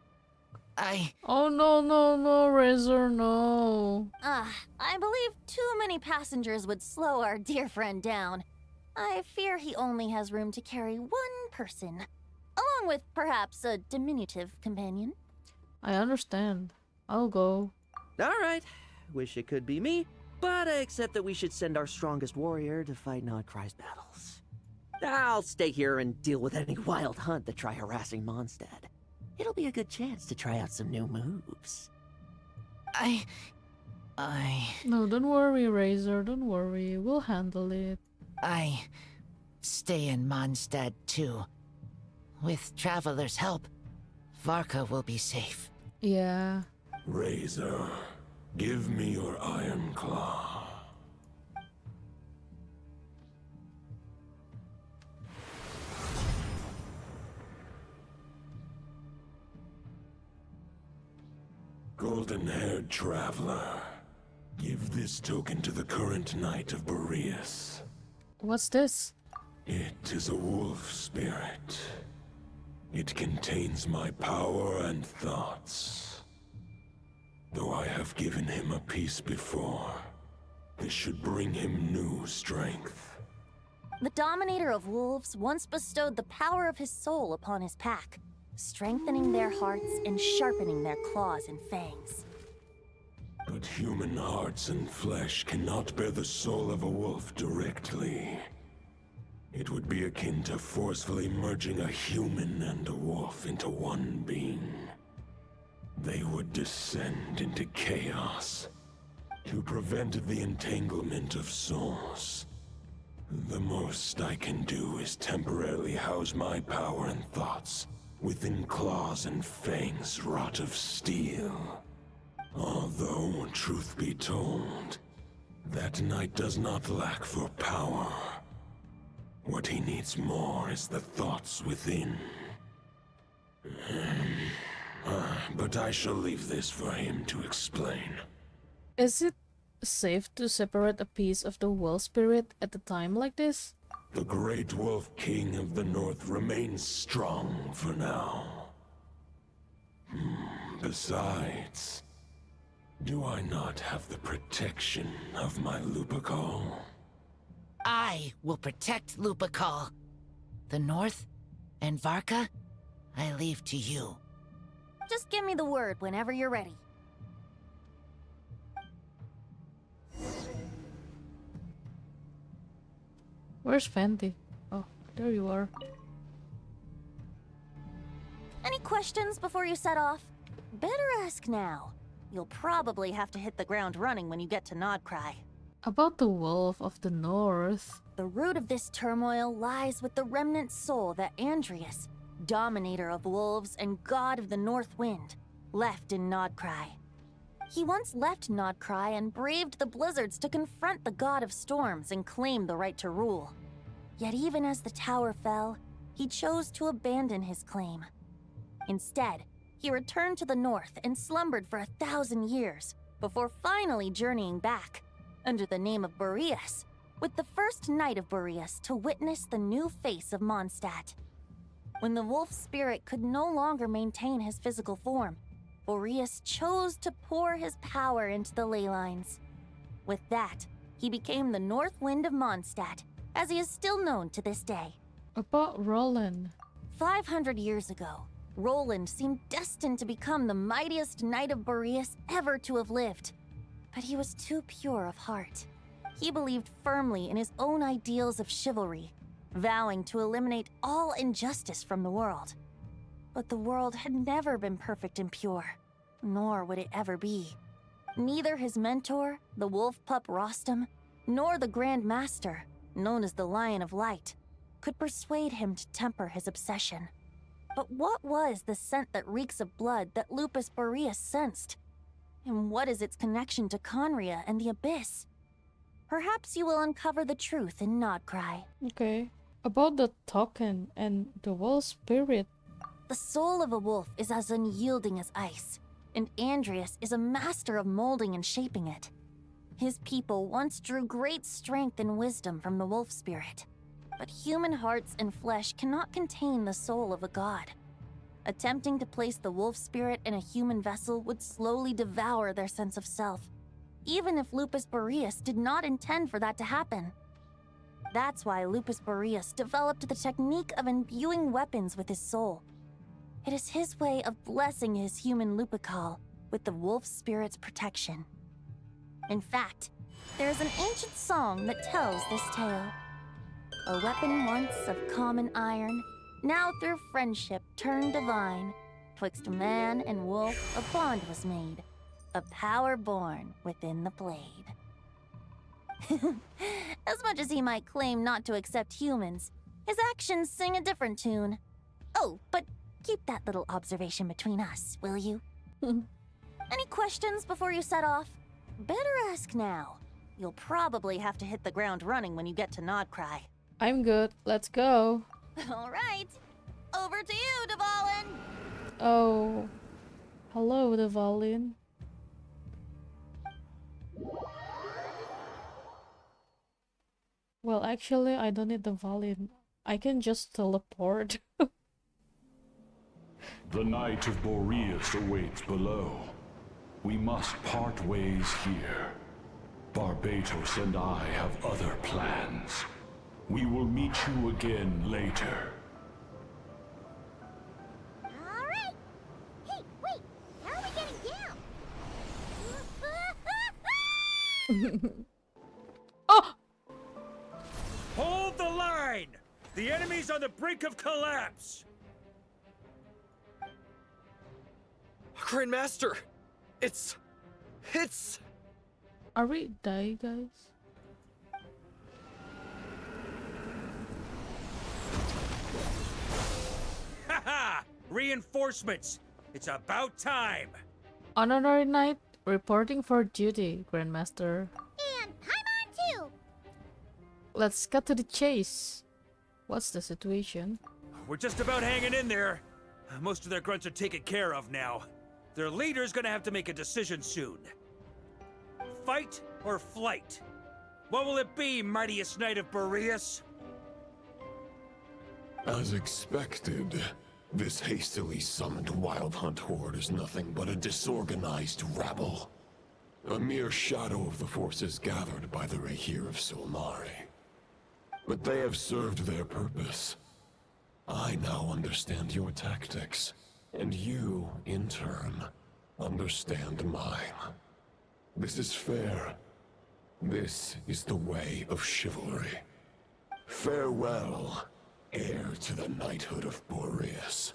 Oh no, Razor, no. I believe too many passengers would slow our dear friend down. I fear he only has room to carry one person, along with perhaps a diminutive companion. I understand. I'll go. Alright, wish it could be me, but I accept that we should send our strongest warrior to fight Nodcry's battles. I'll stay here and deal with any wild hunt that try harassing Mondstadt. It'll be a good chance to try out some new moves. No, don't worry, Razor, don't worry. We'll handle it. I stay in Mondstadt too. With Traveler's help, Varka will be safe. Yeah. Razor, give me your iron claw. golden-haired traveler. Give this token to the current knight of Boreas. What's this? It is a wolf spirit. It contains my power and thoughts. Though I have given him a piece before, this should bring him new strength. The Dominator of Wolves once bestowed the power of his soul upon his pack, strengthening their hearts and sharpening their claws and fangs. But human hearts and flesh cannot bear the soul of a wolf directly. It would be akin to forcefully merging a human and a wolf into one being. They would descend into chaos. To prevent the entanglement of souls, the most I can do is temporarily house my power and thoughts within claws and fangs wrought of steel. Although, truth be told, that knight does not lack for power. What he needs more is the thoughts within. But I shall leave this for him to explain. Is it safe to separate a piece of the wolf spirit at a time like this? The Great Wolf King of the North remains strong for now. Besides, do I not have the protection of my Lupical? I will protect Lupical. The North and Varka, I leave to you. Just give me the word whenever you're ready. Where's Fenty? Oh, there you are. Any questions before you set off? Better ask now. You'll probably have to hit the ground running when you get to Nodcry. About the Wolf of the North. The root of this turmoil lies with the remnant soul that Andrius, Dominator of Wolves and God of the North Wind, left in Nodcry. He once left Nodcry and braved the blizzards to confront the God of Storms and claim the right to rule. Yet even as the tower fell, he chose to abandon his claim. Instead, he returned to the north and slumbered for 1,000 years before finally journeying back, under the name of Boreas, with the first knight of Boreas to witness the new face of Mondstadt. When the wolf spirit could no longer maintain his physical form, Boreas chose to pour his power into the ley lines. With that, he became the North Wind of Mondstadt, as he is still known to this day. About Roland. 500 years ago, Roland seemed destined to become the mightiest knight of Boreas ever to have lived. But he was too pure of heart. He believed firmly in his own ideals of chivalry, vowing to eliminate all injustice from the world. But the world had never been perfect and pure, nor would it ever be. Neither his mentor, the wolf pup Rostam, nor the Grand Master, known as the Lion of Light, could persuade him to temper his obsession. But what was the scent that reeks of blood that Lupus Boreas sensed? And what is its connection to Conria and the Abyss? Perhaps you will uncover the truth in Nodcry. Okay. About the token and the wolf spirit. The soul of a wolf is as unyielding as ice, and Andrius is a master of molding and shaping it. His people once drew great strength and wisdom from the wolf spirit, but human hearts and flesh cannot contain the soul of a god. Attempting to place the wolf spirit in a human vessel would slowly devour their sense of self, even if Lupus Boreas did not intend for that to happen. That's why Lupus Boreas developed the technique of imbuing weapons with his soul. It is his way of blessing his human Lupical with the wolf spirit's protection. In fact, there is an ancient song that tells this tale. A weapon once of common iron, now through friendship turned divine. Twixt man and wolf a bond was made, a power born within the blade. As much as he might claim not to accept humans, his actions sing a different tune. Oh, but keep that little observation between us, will you? Any questions before you set off? Better ask now. You'll probably have to hit the ground running when you get to Nodcry. I'm good. Let's go. All right. Over to you, Dvalin. Oh. Hello, Dvalin. Well, actually, I don't need the volume. I can just teleport. The Knight of Boreas awaits below. We must part ways here. Barbatos and I have other plans. We will meet you again later. Alright! Hey, wait! How are we getting down? Oh! Hold the line! The enemy's on the brink of collapse! Grandmaster! It's... Are we dying, guys? Haha! Reinforcements! It's about time! Honorary Knight reporting for duty, Grandmaster. And Paimon too! Let's cut to the chase. What's the situation? We're just about hanging in there. Most of their grunts are taken care of now. Their leader's gonna have to make a decision soon. Fight or flight? What will it be, mightiest Knight of Boreas? As expected, this hastily summoned Wild Hunt horde is nothing but a disorganized rabble. A mere shadow of the forces gathered by the Rahir of Solnari. But they have served their purpose. I now understand your tactics, and you, in turn, understand mine. This is fair. This is the way of chivalry. Farewell, heir to the knighthood of Boreas.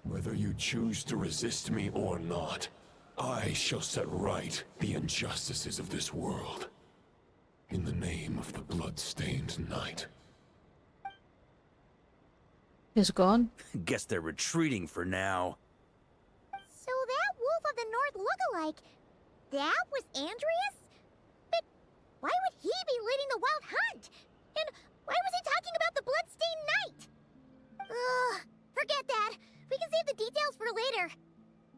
Whether you choose to resist me or not, I shall set right the injustices of this world. In the name of the blood-stained knight. He's gone? Guess they're retreating for now. So that Wolf of the North lookalike, that was Andreas? But why would he be leading the Wild Hunt? And why was he talking about the Bloodstained Knight? Ugh, forget that. We can save the details for later.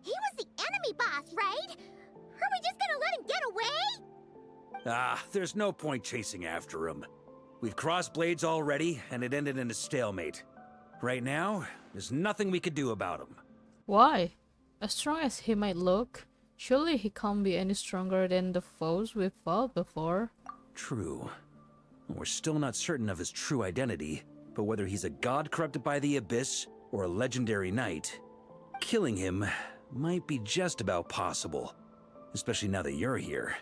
He was the enemy boss, right? Are we just gonna let him get away? There's no point chasing after him. We've crossed blades already, and it ended in a stalemate. Right now, there's nothing we could do about him. Why? As strong as he might look, surely he can't be any stronger than the foes we've fought before. True. We're still not certain of his true identity, but whether he's a god corrupted by the Abyss or a legendary knight, killing him might be just about possible, especially now that you're here.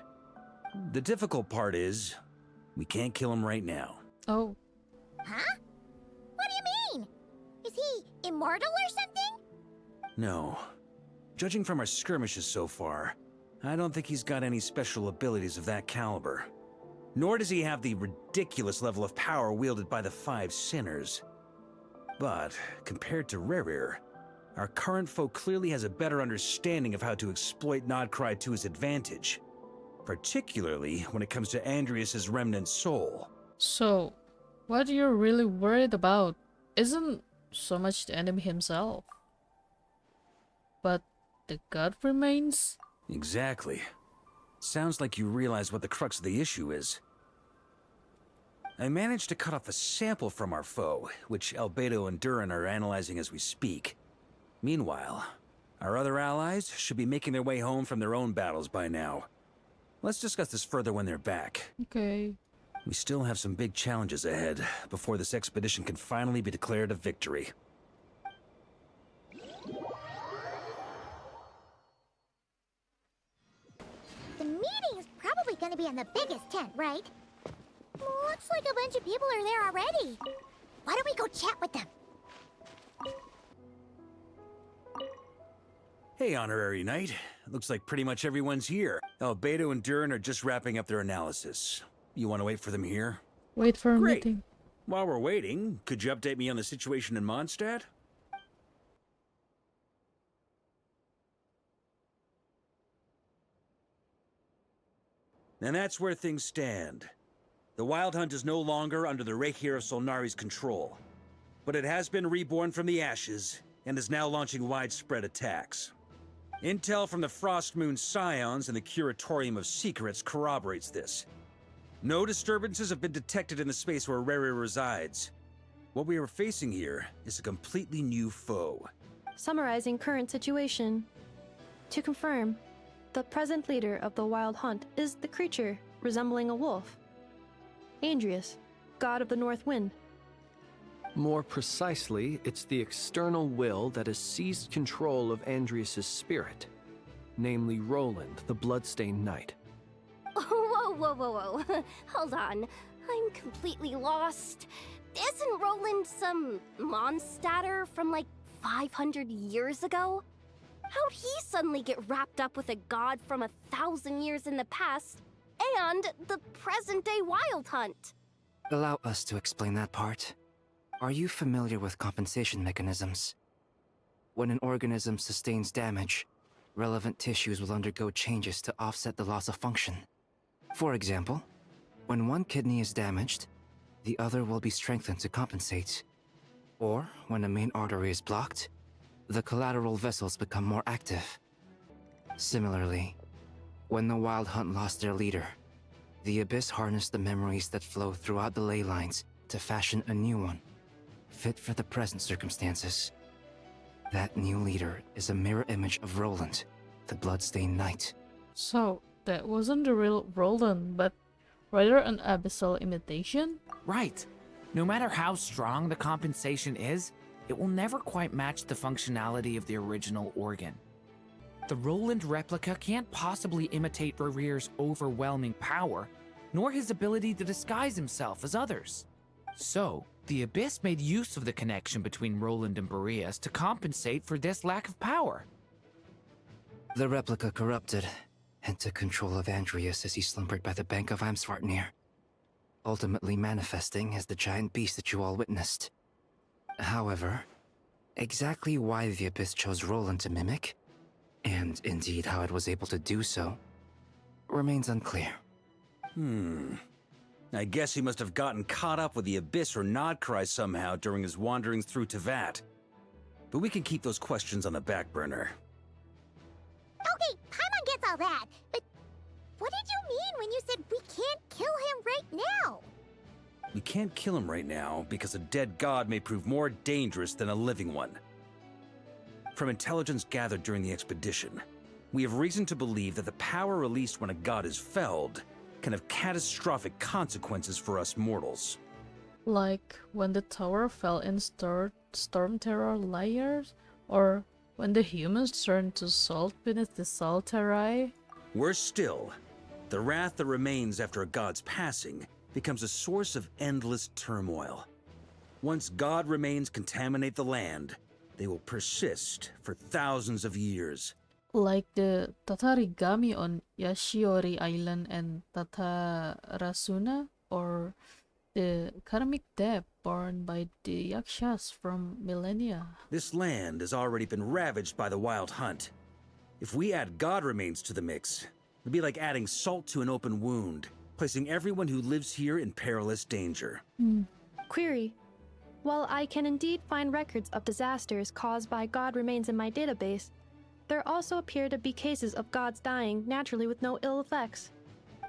The difficult part is, we can't kill him right now. Oh. Huh? What do you mean? Is he immortal or something? No. Judging from our skirmishes so far, I don't think he's got any special abilities of that caliber. Nor does he have the ridiculous level of power wielded by the Five Sinners. But, compared to Rerir, our current foe clearly has a better understanding of how to exploit Nodcry to his advantage. Particularly when it comes to Andreas' remnant soul. So, what you're really worried about isn't so much the enemy himself, but the god remains? Exactly. Sounds like you realize what the crux of the issue is. I managed to cut off a sample from our foe, which Albedo and Durin are analyzing as we speak. Meanwhile, our other allies should be making their way home from their own battles by now. Let's discuss this further when they're back. Okay. We still have some big challenges ahead before this expedition can finally be declared a victory. The meeting is probably gonna be in the biggest tent, right? Looks like a bunch of people are there already. Why don't we go chat with them? Hey, Honorary Knight. Looks like pretty much everyone's here. Albedo and Durin are just wrapping up their analysis. You want to wait for them here? Wait for a Great. meeting. While we're waiting, could you update me on the situation in Mondstadt? And that's where things stand. The Wild Hunt is no longer under the Rahir of Solnari's control, but it has been reborn from the ashes and is now launching widespread attacks. Intel from the Frostmoon Scions and the Curatorium of Secrets corroborates this. No disturbances have been detected in the space where Rere resides. What we are facing here is a completely new foe. Summarizing current situation. To confirm, the present leader of the Wild Hunt is the creature resembling a wolf. Andrius, god of the North Wind. More precisely, it's the external will that has seized control of Andrius' spirit, namely Roland, the Bloodstained Knight. Whoa, whoa, whoa, whoa. Hold on. I'm completely lost. Isn't Roland some Mondstadter from like 500 years ago? How'd he suddenly get wrapped up with a god from 1,000 years in the past and the present-day Wild Hunt? Allow us to explain that part. Are you familiar with compensation mechanisms? When an organism sustains damage, relevant tissues will undergo changes to offset the loss of function. For example, when one kidney is damaged, the other will be strengthened to compensate. Or, when a main artery is blocked, the collateral vessels become more active. Similarly, when the Wild Hunt lost their leader, the Abyss harnessed the memories that flow throughout the ley lines to fashion a new one, fit for the present circumstances. That new leader is a mirror image of Roland, the Bloodstained Knight. So, that wasn't the real Roland, but rather an abyssal imitation? Right. No matter how strong the compensation is, it will never quite match the functionality of the original organ. The Roland replica can't possibly imitate Rere's overwhelming power, nor his ability to disguise himself as others. So, the Abyss made use of the connection between Roland and Boreas to compensate for this lack of power. The replica corrupted and took control of Andrius as he slumbered by the bank of Amsvartnir, ultimately manifesting as the giant beast that you all witnessed. However, exactly why the Abyss chose Roland to mimic, and indeed how it was able to do so, remains unclear. I guess he must have gotten caught up with the Abyss or Nodcry somehow during his wanderings through Tevat. But we can keep those questions on the back burner. Okay, Paimon gets all that, but what did you mean when you said we can't kill him right now? We can't kill him right now because a dead god may prove more dangerous than a living one. From intelligence gathered during the expedition, we have reason to believe that the power released when a god is felled can have catastrophic consequences for us mortals. Like when the tower fell in Storm Terror layers? Or when the humans turned to salt beneath the Salterai? Worse still, the wrath that remains after a god's passing becomes a source of endless turmoil. Once god remains contaminate the land, they will persist for thousands of years. Like the Tatarigami on Yashiori Island and Tatarasuna? Or the karmic debt borne by the Yakshas from millennia? This land has already been ravaged by the Wild Hunt. If we add god remains to the mix, it'd be like adding salt to an open wound, placing everyone who lives here in perilous danger. Query. While I can indeed find records of disasters caused by god remains in my database, there also appear to be cases of gods dying naturally with no ill effects.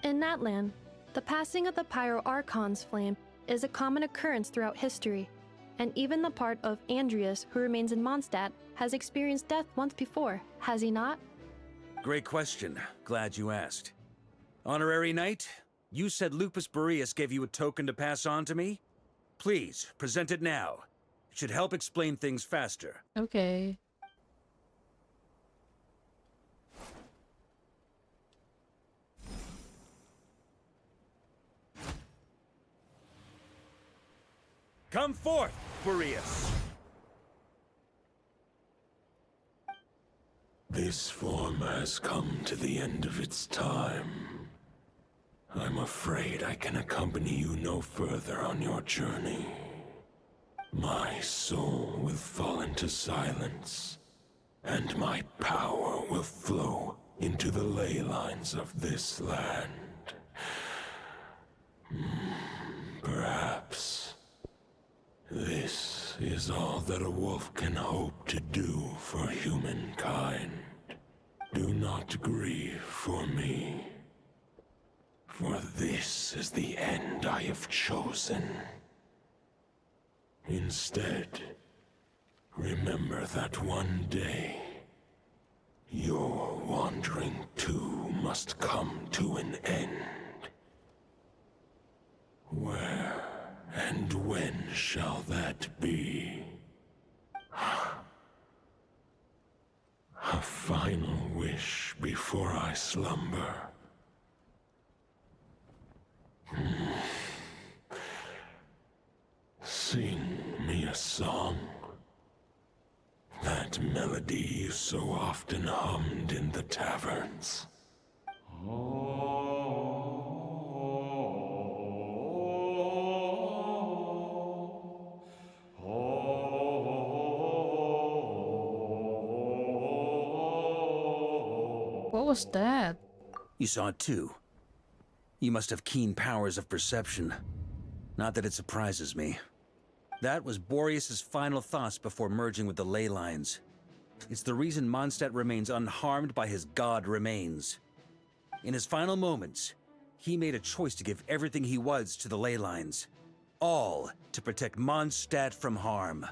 In that land, the passing of the Pyro Archon's flame is a common occurrence throughout history, and even the part of Andrius who remains in Mondstadt has experienced death once before, has he not? Great question. Glad you asked. Honorary Knight, you said Lupus Boreas gave you a token to pass on to me? Please, present it now. It should help explain things faster. Okay. Come forth, Boreas! This form has come to the end of its time. I'm afraid I can accompany you no further on your journey. My soul will fall into silence, and my power will flow into the ley lines of this land. Perhaps this is all that a wolf can hope to do for humankind. Do not grieve for me, For this is the end I have chosen. Instead, remember that one day, your wandering too must come to an end. Where and when shall that be? A final wish before I slumber. Sing me a song. That melody you so often hummed in the taverns. What was that? You saw it too. You must have keen powers of perception. Not that it surprises me. That was Boreas's final thoughts before merging with the ley lines. It's the reason Mondstadt remains unharmed by his god remains. In his final moments, he made a choice to give everything he was to the ley lines. All to protect Mondstadt from harm.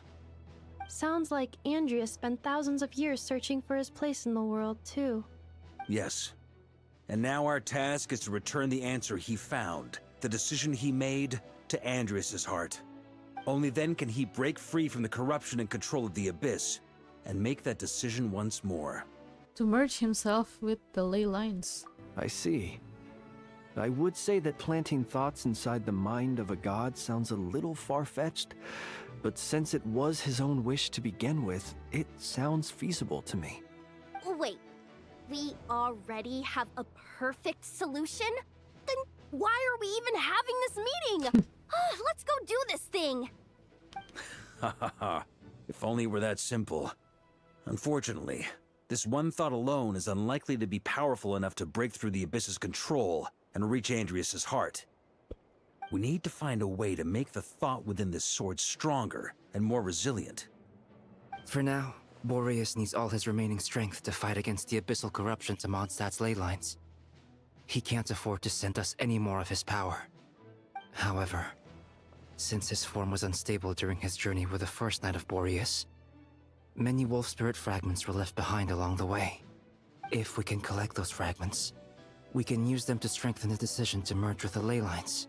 Sounds like Andreas spent thousands of years searching for his place in the world, too. Yes. And now our task is to return the answer he found, the decision he made, to Andreas's heart. Only then can he break free from the corruption and control of the Abyss, and make that decision once more. To merge himself with the ley lines. I see. I would say that planting thoughts inside the mind of a god sounds a little far-fetched, but since it was his own wish to begin with, it sounds feasible to me. Wait, we already have a perfect solution? Then why are we even having this meeting? Let's go do this thing! Ha ha ha. If only it were that simple. Unfortunately, this one thought alone is unlikely to be powerful enough to break through the Abyss's control and reach Andreas's heart. We need to find a way to make the thought within this sword stronger and more resilient. For now, Boreas needs all his remaining strength to fight against the abyssal corruption to Mondstadt's ley lines. He can't afford to send us any more of his power. However, since his form was unstable during his journey with the first Knight of Boreas, many wolf spirit fragments were left behind along the way. If we can collect those fragments, we can use them to strengthen the decision to merge with the ley lines.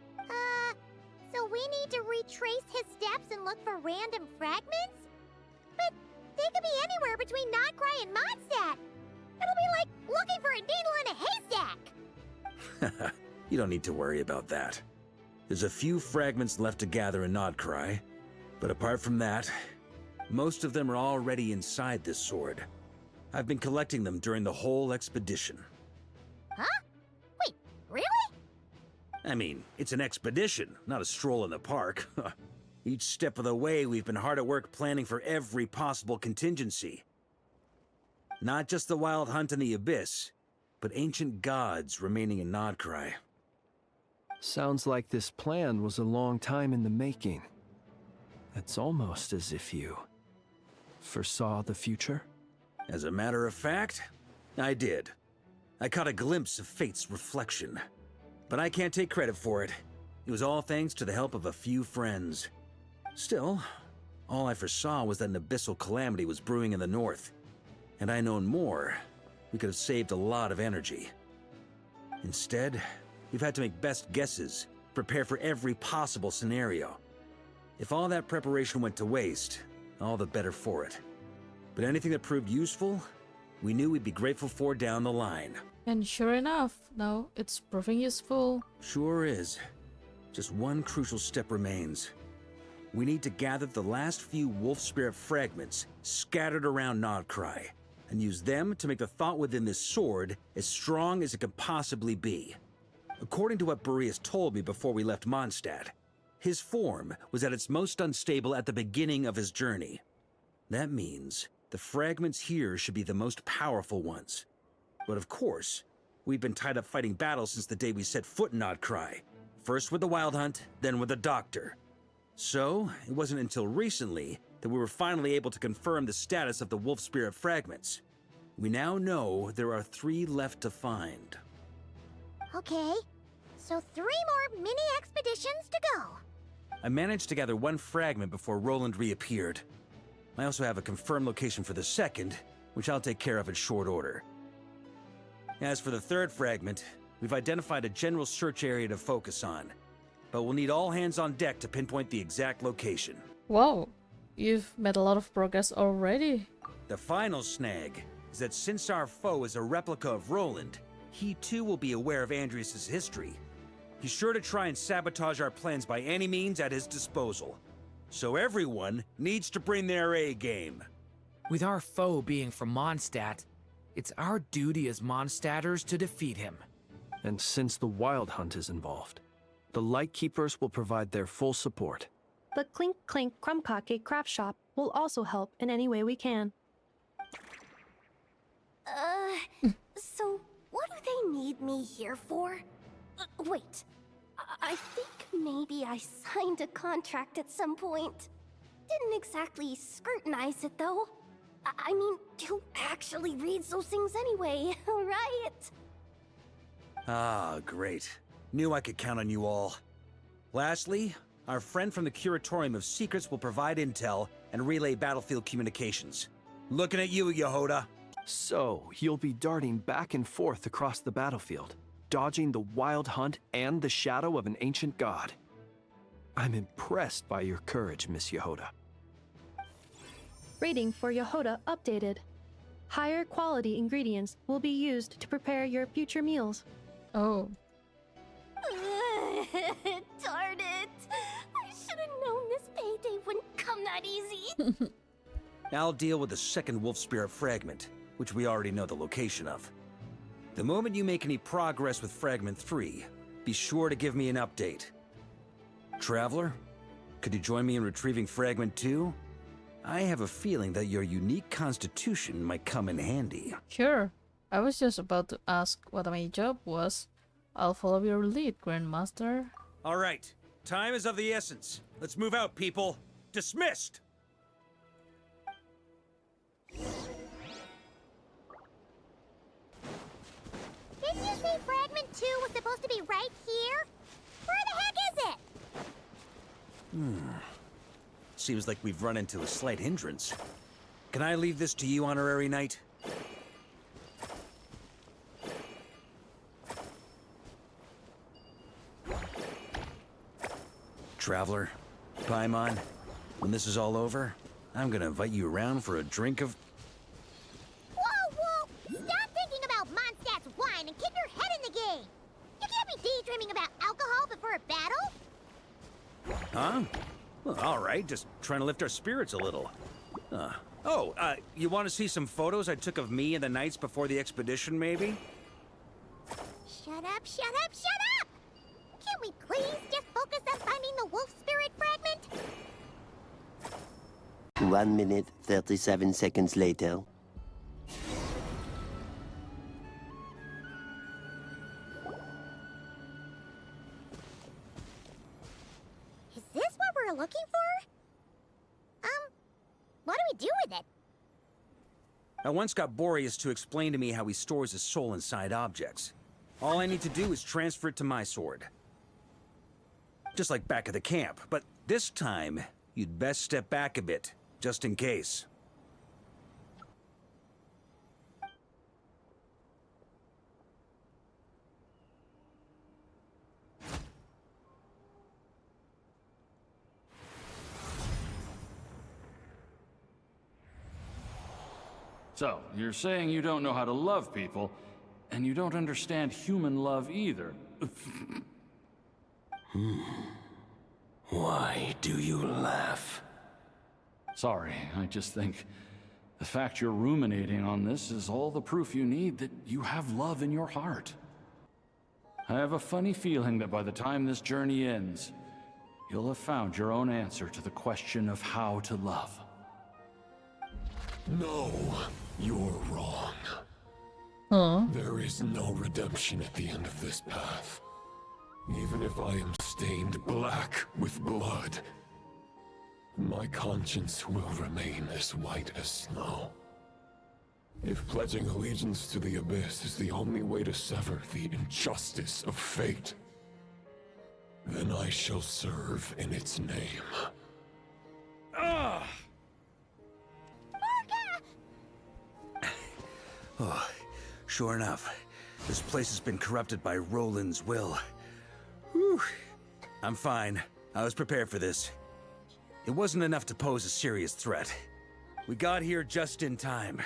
So we need to retrace his steps and look for random fragments? But they could be anywhere between Notcry and Mondstadt. It'll be like looking for a needle in a haystack. You don't need to worry about that. There's a few fragments left to gather in Notcry, but apart from that, most of them are already inside this sword. I've been collecting them during the whole expedition. Huh? Wait, really? I mean, it's an expedition, not a stroll in the park. Each step of the way, we've been hard at work planning for every possible contingency. Not just the Wild Hunt in the Abyss, but ancient gods remaining in Notcry. Sounds like this plan was a long time in the making. It's almost as if you foresaw the future. As a matter of fact, I did. I caught a glimpse of fate's reflection. But I can't take credit for it. It was all thanks to the help of a few friends. Still, all I foresaw was that an abyssal calamity was brewing in the north. Had I known more, we could have saved a lot of energy. Instead, we've had to make best guesses, prepare for every possible scenario. If all that preparation went to waste, all the better for it. But anything that proved useful, we knew we'd be grateful for down the line. And sure enough, now it's proving useful. Sure is. Just one crucial step remains. We need to gather the last few wolf spirit fragments scattered around Notcry, and use them to make the thought within this sword as strong as it could possibly be. According to what Boreas told me before we left Mondstadt, his form was at its most unstable at the beginning of his journey. That means the fragments here should be the most powerful ones. But of course, we've been tied up fighting battles since the day we set foot in Notcry. First with the Wild Hunt, then with the Doctor. So, it wasn't until recently that we were finally able to confirm the status of the wolf spirit fragments. We now know there are 3 left to find. Okay, So 3 more mini expeditions to go. I managed to gather one fragment before Roland reappeared. I also have a confirmed location for the second, which I'll take care of in short order. As for the third fragment, we've identified a general search area to focus on, but we'll need all hands on deck to pinpoint the exact location. Wow, you've made a lot of progress already. The final snag is that since our foe is a replica of Roland, he too will be aware of Andrias' history. He's sure to try and sabotage our plans by any means at his disposal. So everyone needs to bring their A game. With our foe being from Mondstadt, it's our duty as Mondstadters to defeat him. And since the Wild Hunt is involved, the Lightkeepers will provide their full support. The Clink Clink Crumbkake craft shop will also help in any way we can. So what do they need me here for? Wait, I think maybe I signed a contract at some point. Didn't exactly scrutinize it though. I mean, who actually reads those things anyway, right? Ah, great. Knew I could count on you all. Lastly, our friend from the Curatorium of Secrets will provide intel and relay battlefield communications. Looking at you, Yehoda. So, you'll be darting back and forth across the battlefield, dodging the Wild Hunt and the shadow of an ancient god. I'm impressed by your courage, Miss Yehoda. Rating for Yehoda updated. Higher quality ingredients will be used to prepare your future meals. Oh. Darn it! I should have known this payday wouldn't come that easy. I'll deal with the second Wolf Spirit fragment, which we already know the location of. The moment you make any progress with Fragment 3, be sure to give me an update. Traveler, could you join me in retrieving Fragment 2? I have a feeling that your unique constitution might come in handy. Sure. I was just about to ask what my job was. I'll follow your lead, Grandmaster. All right, time is of the essence. Let's move out, people. Dismissed! Didn't you say Fragment 2 was supposed to be right here? Where the heck is it? Seems like we've run into a slight hindrance. Can I leave this to you, Honorary Knight? Traveler, Paimon, when this is all over, I'm gonna invite you around for a drink of... Whoa! Stop thinking about Mondstadt's wine and keep your head in the game! You can't be daydreaming about alcohol before a battle! Huh? Well, all right, just trying to lift our spirits a little. You want to see some photos I took of me and the knights before the expedition, maybe? Shut up! Can't we please just focus on finding the wolf spirit fragment? 1 minute, 37 seconds later. Is this what we're looking for? What do we do with it? I once got Boreas to explain to me how he stores his soul inside objects. All I need to do is transfer it to my sword. Just like back at the camp, but this time, you'd best step back a bit, just in case. So, you're saying you don't know how to love people, and you don't understand human love either. Why do you laugh? Sorry, I just think the fact you're ruminating on this is all the proof you need that you have love in your heart. I have a funny feeling that by the time this journey ends, you'll have found your own answer to the question of how to love. No, you're wrong. There is no redemption at the end of this path. Even if I am stained black with blood, my conscience will remain as white as snow. If pledging allegiance to the Abyss is the only way to sever the injustice of fate, Then I shall serve in its name. Ugh! Oh, sure enough. This place has been corrupted by Roland's will. Whew. I'm fine. I was prepared for this. It wasn't enough to pose a serious threat. We got here just in time.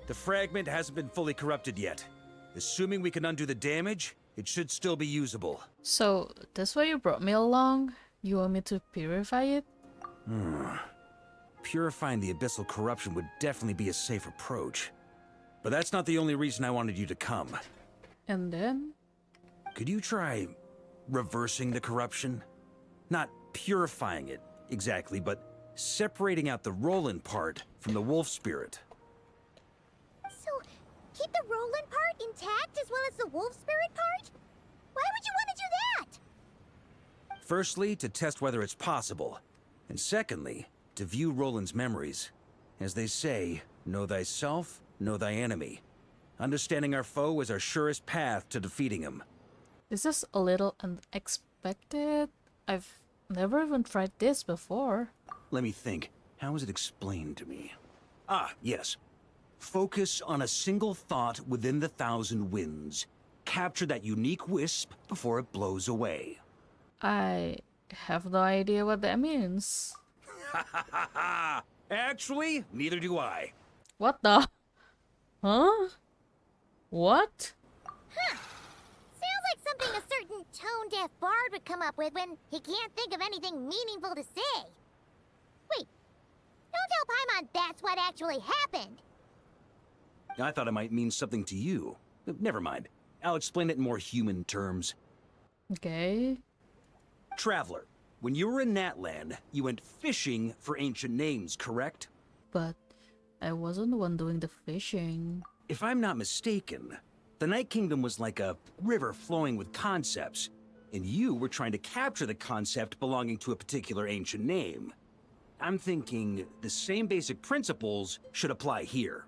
The fragment hasn't been fully corrupted yet. Assuming we can undo the damage, it should still be usable. So, that's why you brought me along? You want me to purify it? Purifying the abyssal corruption would definitely be a safe approach. But that's not the only reason I wanted you to come. And then? Could you try reversing the corruption? Not purifying it, exactly, but separating out the Roland part from the wolf spirit. So, keep the Roland part intact as well as the wolf spirit part? Why would you want to do that? Firstly, to test whether it's possible. And secondly, to view Roland's memories. As they say, know thyself, know thy enemy. Understanding our foe is our surest path to defeating him. This is a little unexpected. I've never even tried this before. Let me think. How was it explained to me? Ah, yes. Focus on a single thought within the 1,000 winds. Capture that unique wisp before it blows away. I have no idea what that means. Ha ha ha ha! Actually, neither do I. What the? Huh? What? Huh. Sounds like something a certain tone-deaf bard would come up with when he can't think of anything meaningful to say. Wait, don't tell Paimon that's what actually happened. I thought it might mean something to you. Never mind. I'll explain it in more human terms. Okay. Traveler, when you were in Natland, you went fishing for ancient names, correct? But I wasn't the one doing the fishing. If I'm not mistaken, the Night Kingdom was like a river flowing with concepts, and you were trying to capture the concept belonging to a particular ancient name. I'm thinking the same basic principles should apply here.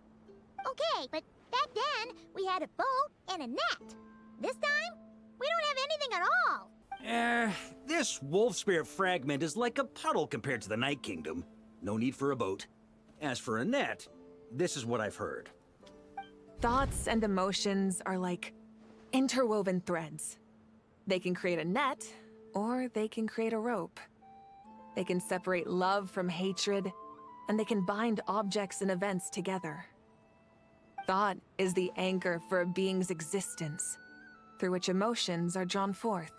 Okay, but back then, we had a boat and a net. This time, we don't have anything at all. This wolf spirit fragment is like a puddle compared to the Night Kingdom. No need for a boat. As for a net, this is what I've heard. Thoughts and emotions are like interwoven threads. They can create a net, or they can create a rope. They can separate love from hatred, and they can bind objects and events together. Thought is the anchor for a being's existence, through which emotions are drawn forth.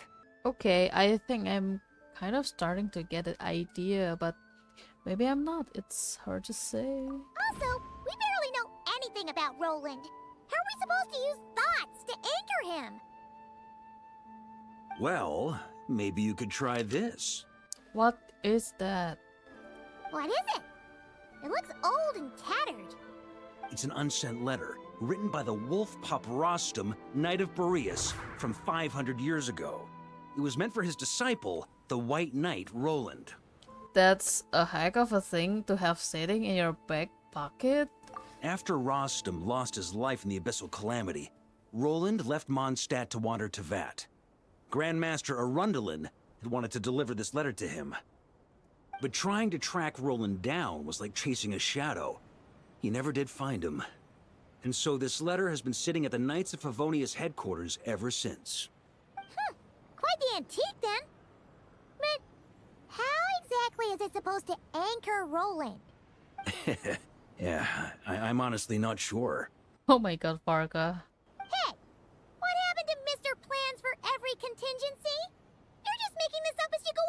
Okay, I think I'm kind of starting to get an idea, but maybe I'm not. It's hard to say. Also, we barely know anything about Roland. How are we supposed to use thoughts to anchor him? Well, maybe you could try this. What is that? What is it? It looks old and tattered. It's an unsent letter, written by the wolf pup Rostam, Knight of Boreas, from 500 years ago. It was meant for his disciple, the White Knight Roland. That's a heck of a thing to have sitting in your back pocket. After Rostam lost his life in the Abyssal Calamity, Roland left Mondstadt to wander to Vat. Grandmaster Arundelen had wanted to deliver this letter to him. But trying to track Roland down was like chasing a shadow. He never did find him. And so this letter has been sitting at the Knights of Favonius headquarters ever since. Quite the antique, then. But how exactly is it supposed to anchor Roland? Yeah, I'm honestly not sure. Oh my god, Varka. Hey! What happened to Mr. Plans for every contingency? You're just making this up as you go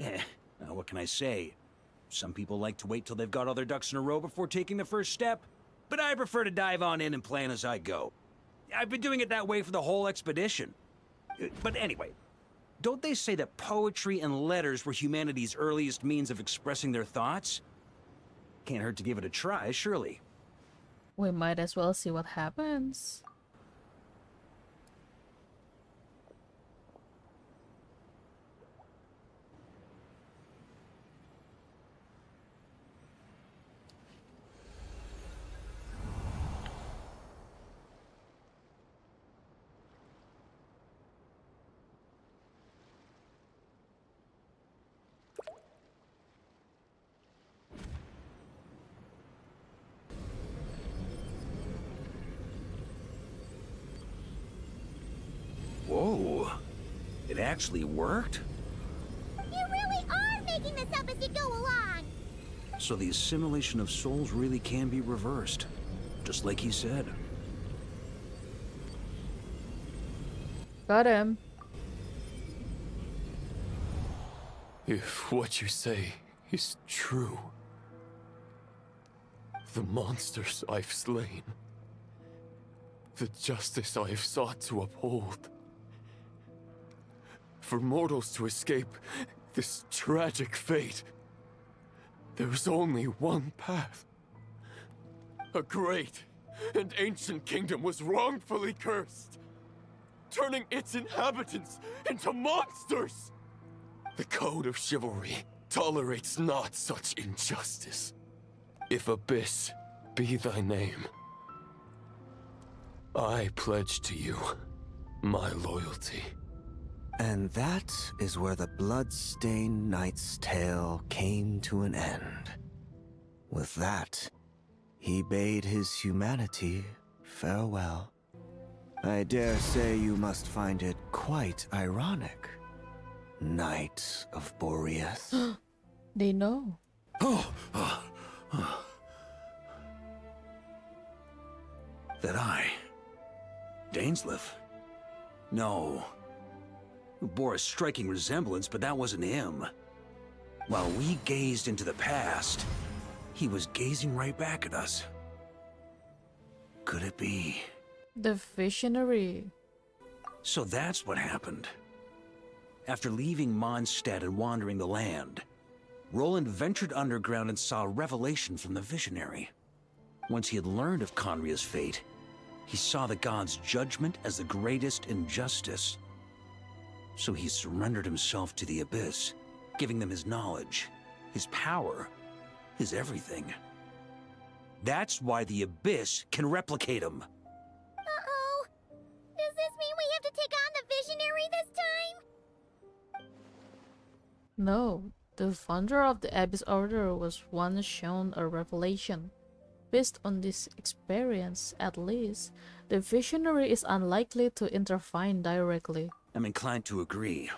along! Now, what can I say? Some people like to wait till they've got all their ducks in a row before taking the first step, but I prefer to dive on in and plan as I go. I've been doing it that way for the whole expedition. But anyway, don't they say that poetry and letters were humanity's earliest means of expressing their thoughts? Can't hurt to give it a try, surely. We might as well see what happens. Whoa! It actually worked? You really are making this up as you go along! So the assimilation of souls really can be reversed. Just like he said. Got him. If what you say is true, the monsters I've slain, the justice I have sought to uphold, for mortals to escape this tragic fate, there's only one path. A great and ancient kingdom was wrongfully cursed, turning its inhabitants into monsters! The code of chivalry tolerates not such injustice. If Abyss be thy name, I pledge to you my loyalty. And that is where the blood-stained knight's tale came to an end. With that, he bade his humanity farewell. I dare say you must find it quite ironic, Knight of Boreas. They know. That I... Dainsleif? No. Bore a striking resemblance, but that wasn't him. While we gazed into the past, he was gazing right back at us. Could it be? The visionary. So that's what happened. After leaving Mondstadt and wandering the land, Roland ventured underground and saw a revelation from the visionary. Once he had learned of Conria's fate, he saw the gods' judgment as the greatest injustice. So he surrendered himself to the Abyss, giving them his knowledge, his power, his everything. That's why the Abyss can replicate him. Uh-oh. Does this mean we have to take on the visionary this time? No, the founder of the Abyss Order was once shown a revelation. Based on this experience, at least, the visionary is unlikely to intervene directly. I'm inclined to agree.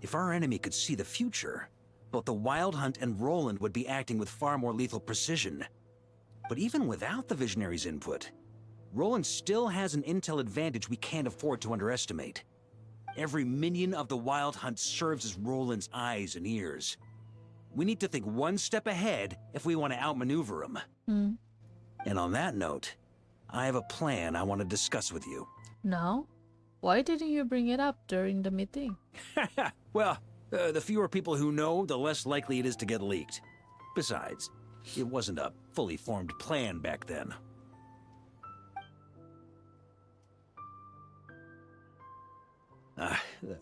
If our enemy could see the future, both the Wild Hunt and Roland would be acting with far more lethal precision. But even without the Visionary's input, Roland still has an intel advantage we can't afford to underestimate. Every minion of the Wild Hunt serves as Roland's eyes and ears. We need to think one step ahead if we want to outmaneuver him. And on that note, I have a plan I want to discuss with you. No? Why didn't you bring it up during the meeting? Well, the fewer people who know, the less likely it is to get leaked. Besides, it wasn't a fully formed plan back then.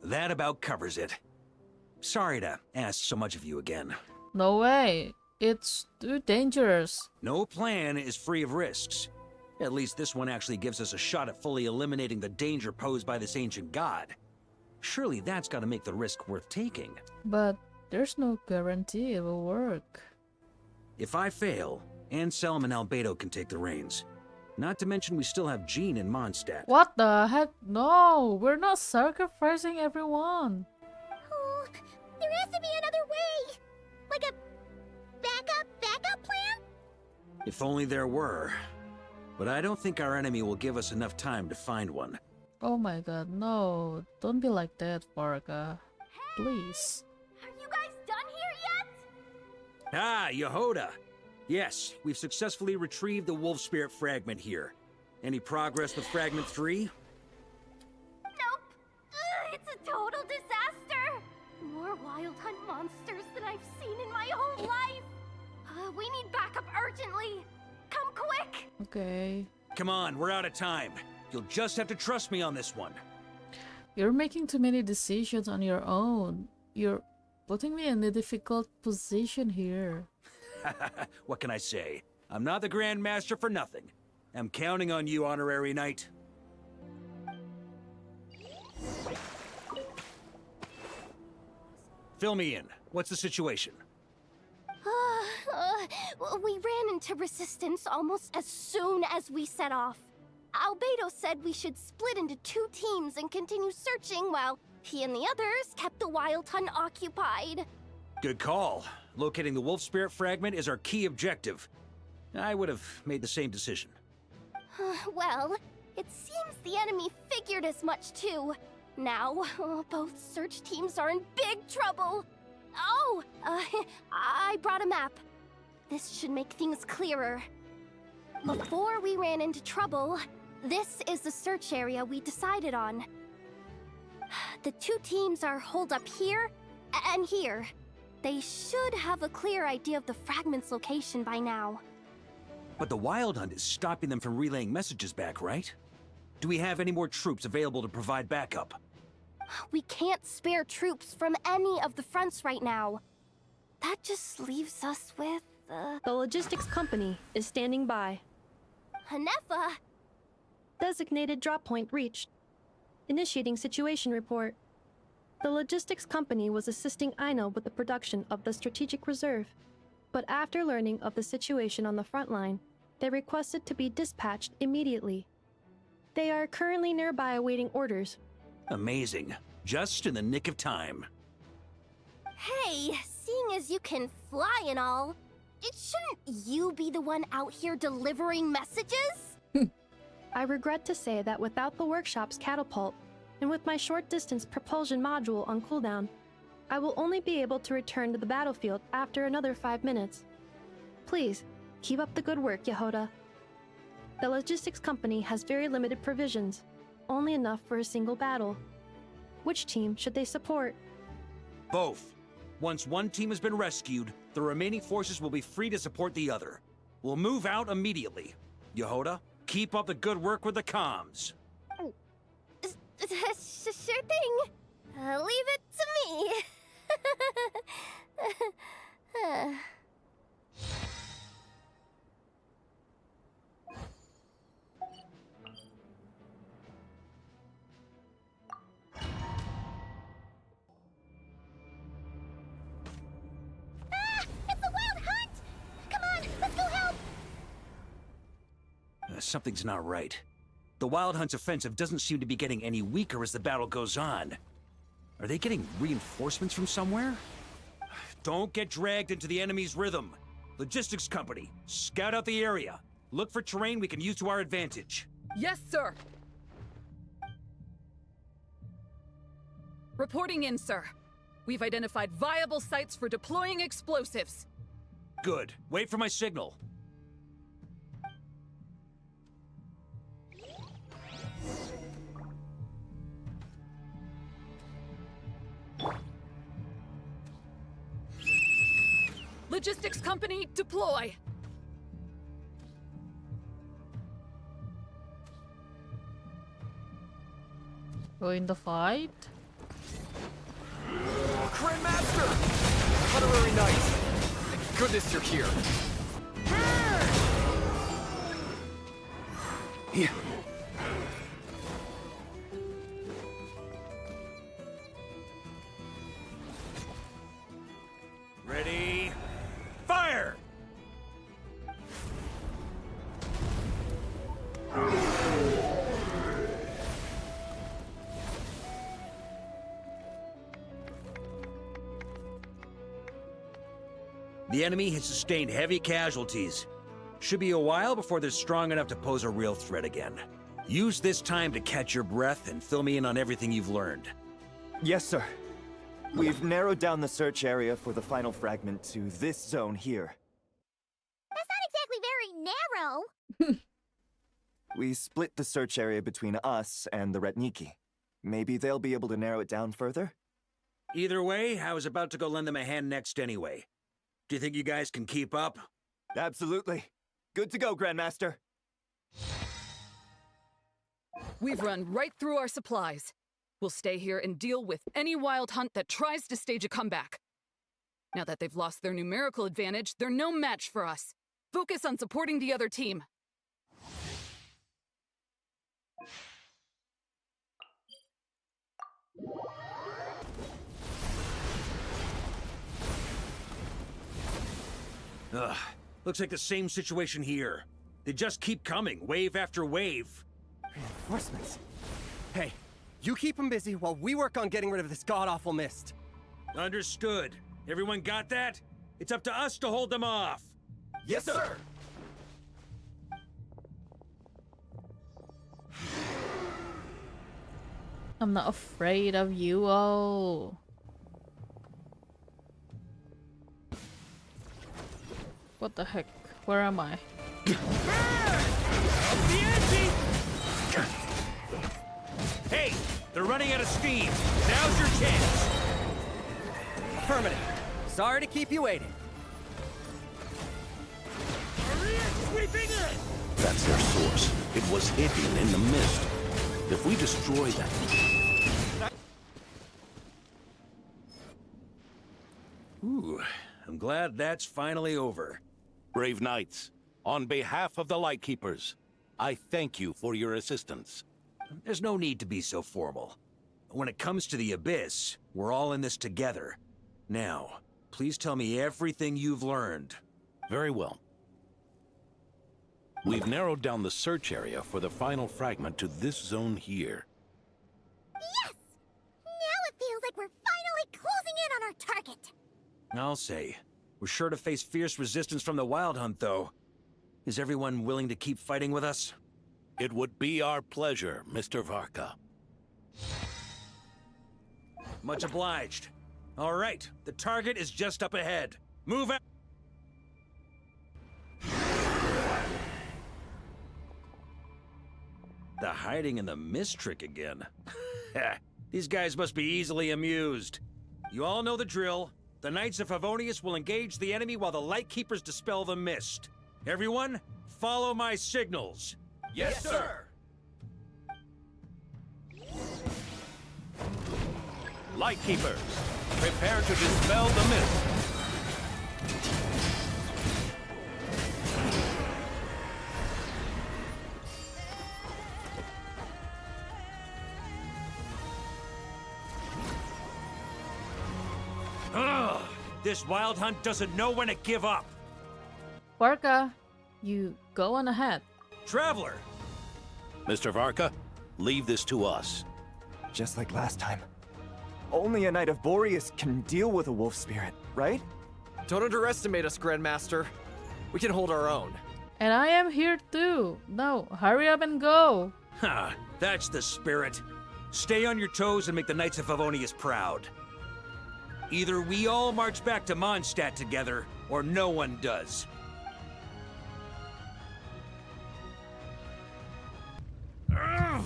That about covers it. Sorry to ask so much of you again. No way. It's too dangerous. No plan is free of risks. At least this one actually gives us a shot at fully eliminating the danger posed by this ancient god. Surely that's got to make the risk worth taking. But there's no guarantee it will work. If I fail, Anselm and Albedo can take the reins. Not to mention we still have Jean in Mondstadt. What the heck? No, we're not sacrificing everyone. Oh, there has to be another way. Like a backup plan? If only there were. But I don't think our enemy will give us enough time to find one. Oh my god, no. Don't be like that, Varka. Please. Are you guys done here yet? Ah, Yehoda! Yes, we've successfully retrieved the Wolf Spirit fragment here. Any progress with Fragment 3? Nope. It's a total disaster. More Wild Hunt monsters than I've seen in my whole life. We need backup urgently. Come quick. Okay. Come on, we're out of time. You'll just have to trust me on this one. You're making too many decisions on your own. You're putting me in a difficult position here. What can I say? I'm not the Grand Master for nothing. I'm counting on you, Honorary Knight. Fill me in. What's the situation? We ran into resistance almost as soon as we set off. Barbatos said we should split into 2 teams and continue searching while he and the others kept the Wild Hunt occupied. Good call. Locating the wolf spirit fragment is our key objective. I would have made the same decision. Well, it seems the enemy figured as much too. Now, both search teams are in big trouble. Oh, I brought a map. This should make things clearer. Before we ran into trouble, this is the search area we decided on. The 2 teams are holed up here and here. They should have a clear idea of the fragment's location by now. But the Wild Hunt is stopping them from relaying messages back, right? Do we have any more troops available to provide backup? We can't spare troops from any of the fronts right now. That just leaves us with, The logistics company is standing by. Hanefa! Designated drop point reached. Initiating situation report. The logistics company was assisting Aino with the production of the strategic reserve, but after learning of the situation on the front line, they requested to be dispatched immediately. They are currently nearby awaiting orders. Amazing. Just in the nick of time. Hey, seeing as you can fly and all, shouldn't you be the one out here delivering messages? I regret to say that without the workshop's catapult, and with my short-distance propulsion module on cooldown, I will only be able to return to the battlefield after another 5 minutes. Please, keep up the good work, Yehoda. The logistics company has very limited provisions, only enough for a single battle. Which team should they support? Both. Once one team has been rescued, the remaining forces will be free to support the other. We'll move out immediately. Yehoda, keep up the good work with the comms. Sure thing. Leave it to me. It's the Wild Hunt! Come on, let's go help! Something's not right. The Wild Hunt's offensive doesn't seem to be getting any weaker as the battle goes on. Are they getting reinforcements from somewhere? Don't get dragged into the enemy's rhythm. Logistics company, scout out the area. Look for terrain we can use to our advantage. Yes, sir. Reporting in, sir. We've identified viable sites for deploying explosives. Good. Wait for my signal. Logistics company, deploy! Going to fight? Grandmaster! Honorary Knight! Thank goodness you're here. Yeah. Ready? Fire! The enemy has sustained heavy casualties. Should be a while before they're strong enough to pose a real threat again. Use this time to catch your breath and fill me in on everything you've learned. Yes, sir. We've narrowed down the search area for the final fragment to this zone here. That's not exactly very narrow. We split the search area between us and the Retniki. Maybe they'll be able to narrow it down further? Either way, I was about to go lend them a hand next anyway. Do you think you guys can keep up? Absolutely. Good to go, Grandmaster. We've run right through our supplies. We'll stay here and deal with any Wild Hunt that tries to stage a comeback. Now that they've lost their numerical advantage, they're no match for us. Focus on supporting the other team. Ugh, looks like the same situation here. They just keep coming, wave after wave. Reinforcements. Hey, you keep them busy while we work on getting rid of this god-awful mist. Understood. Everyone got that? It's up to us to hold them off. Yes, sir! I'm not afraid of you all. What the heck? Where am I? Hey, they're running out of steam. Now's your chance. Affirmative. Sorry to keep you waiting. Sweeping in! That's their source. It was hidden in the mist. If we destroy that... Ooh, I'm glad that's finally over. Brave knights, on behalf of the Lightkeepers, I thank you for your assistance. There's no need to be so formal. When it comes to the Abyss, we're all in this together. Now, please tell me everything you've learned. Very well. We've narrowed down the search area for the final fragment to this zone here. Yes! Now it feels like we're finally closing in on our target. I'll say. We're sure to face fierce resistance from the Wild Hunt, though. Is everyone willing to keep fighting with us? It would be our pleasure, Mr. Varka. Much obliged. All right, the target is just up ahead. Move out! The hiding in the mist trick again. These guys must be easily amused. You all know the drill. The Knights of Favonius will engage the enemy while the Lightkeepers dispel the mist. Everyone, follow my signals. Yes, sir! Lightkeepers, prepare to dispel the mist. Ugh! This Wild Hunt doesn't know when to give up. Varka, you go on ahead. Traveler! Mr. Varka, leave this to us. Just like last time. Only a Knight of Boreas can deal with a wolf spirit, right? Don't underestimate us, Grandmaster. We can hold our own. And I am here too. No, hurry up and go. Ha! That's the spirit. Stay on your toes and make the Knights of Favonius proud. Either we all march back to Mondstadt together, or no one does. Ugh.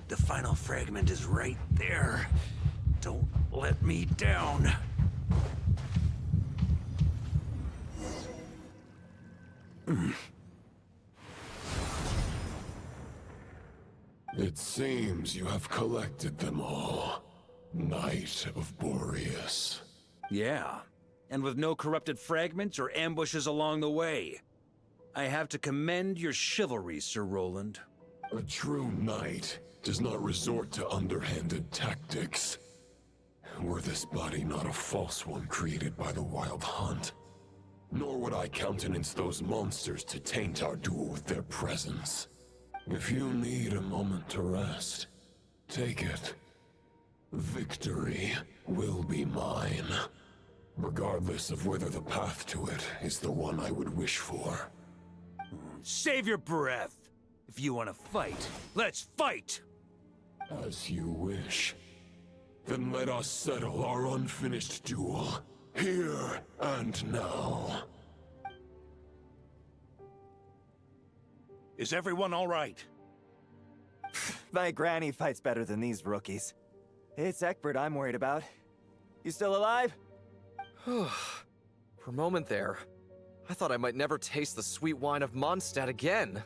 The final fragment is right there. Don't let me down. It seems you have collected them all, Knight of Boreas. Yeah, and with no corrupted fragments or ambushes along the way. I have to commend your chivalry, Sir Roland. A true knight does not resort to underhanded tactics. Were this body not a false one created by the Wild Hunt, nor would I countenance those monsters to taint our duel with their presence. If you need a moment to rest, take it. Victory will be mine, regardless of whether the path to it is the one I would wish for. Save your breath. If you want to fight, let's fight! As you wish. Then let us settle our unfinished duel, here and now. Is everyone all right? My granny fights better than these rookies. It's Egbert I'm worried about. You still alive? For a moment there, I thought I might never taste the sweet wine of Mondstadt again.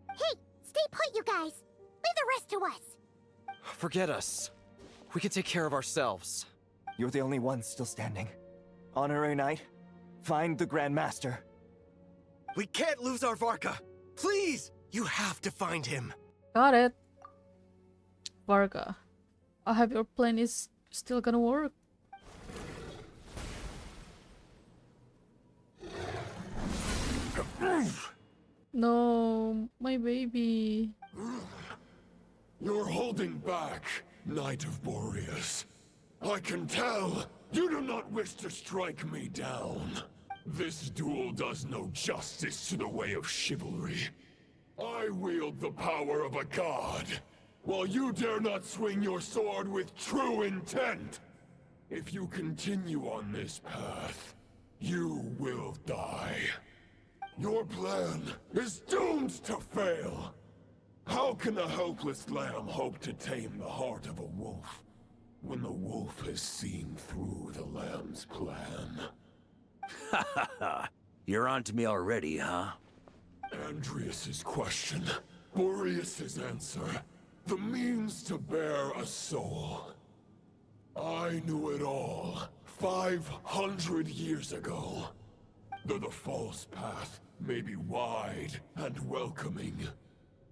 Hey, stay put, you guys. Leave the rest to us. Forget us. We can take care of ourselves. You're the only one still standing. Honorary Knight, find the Grand Master. We can't lose our Varka! Please! You have to find him! Got it. Varka, I hope your plan is still gonna work. No, my baby. You're holding back, Knight of Boreas. I can tell you do not wish to strike me down. This duel does no justice to the way of chivalry. I wield the power of a god, while you dare not swing your sword with true intent. If you continue on this path, you will die. Your plan is doomed to fail. How can a helpless lamb hope to tame the heart of a wolf, when the wolf has seen through the lamb's plan? Ha ha ha! You're on to me already, huh? Andreas's question, Boreas's answer, the means to bear a soul. I knew it all 500 years ago. Though the false path may be wide and welcoming,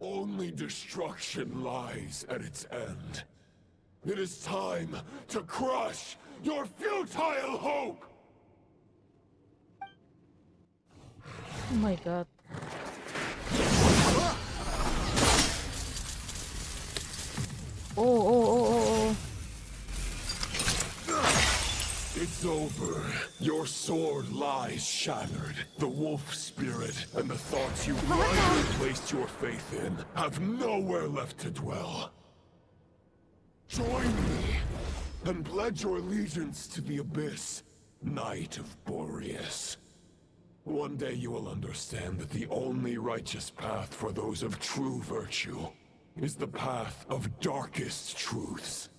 only destruction lies at its end. It is time to crush your futile hope! Oh my god. Oh. It's over. Your sword lies shattered. The wolf spirit and the thoughts you blindly placed your faith in have nowhere left to dwell. Join me and pledge your allegiance to the abyss, Knight of Boreas. One day you will understand that the only righteous path for those of true virtue is the path of darkest truths.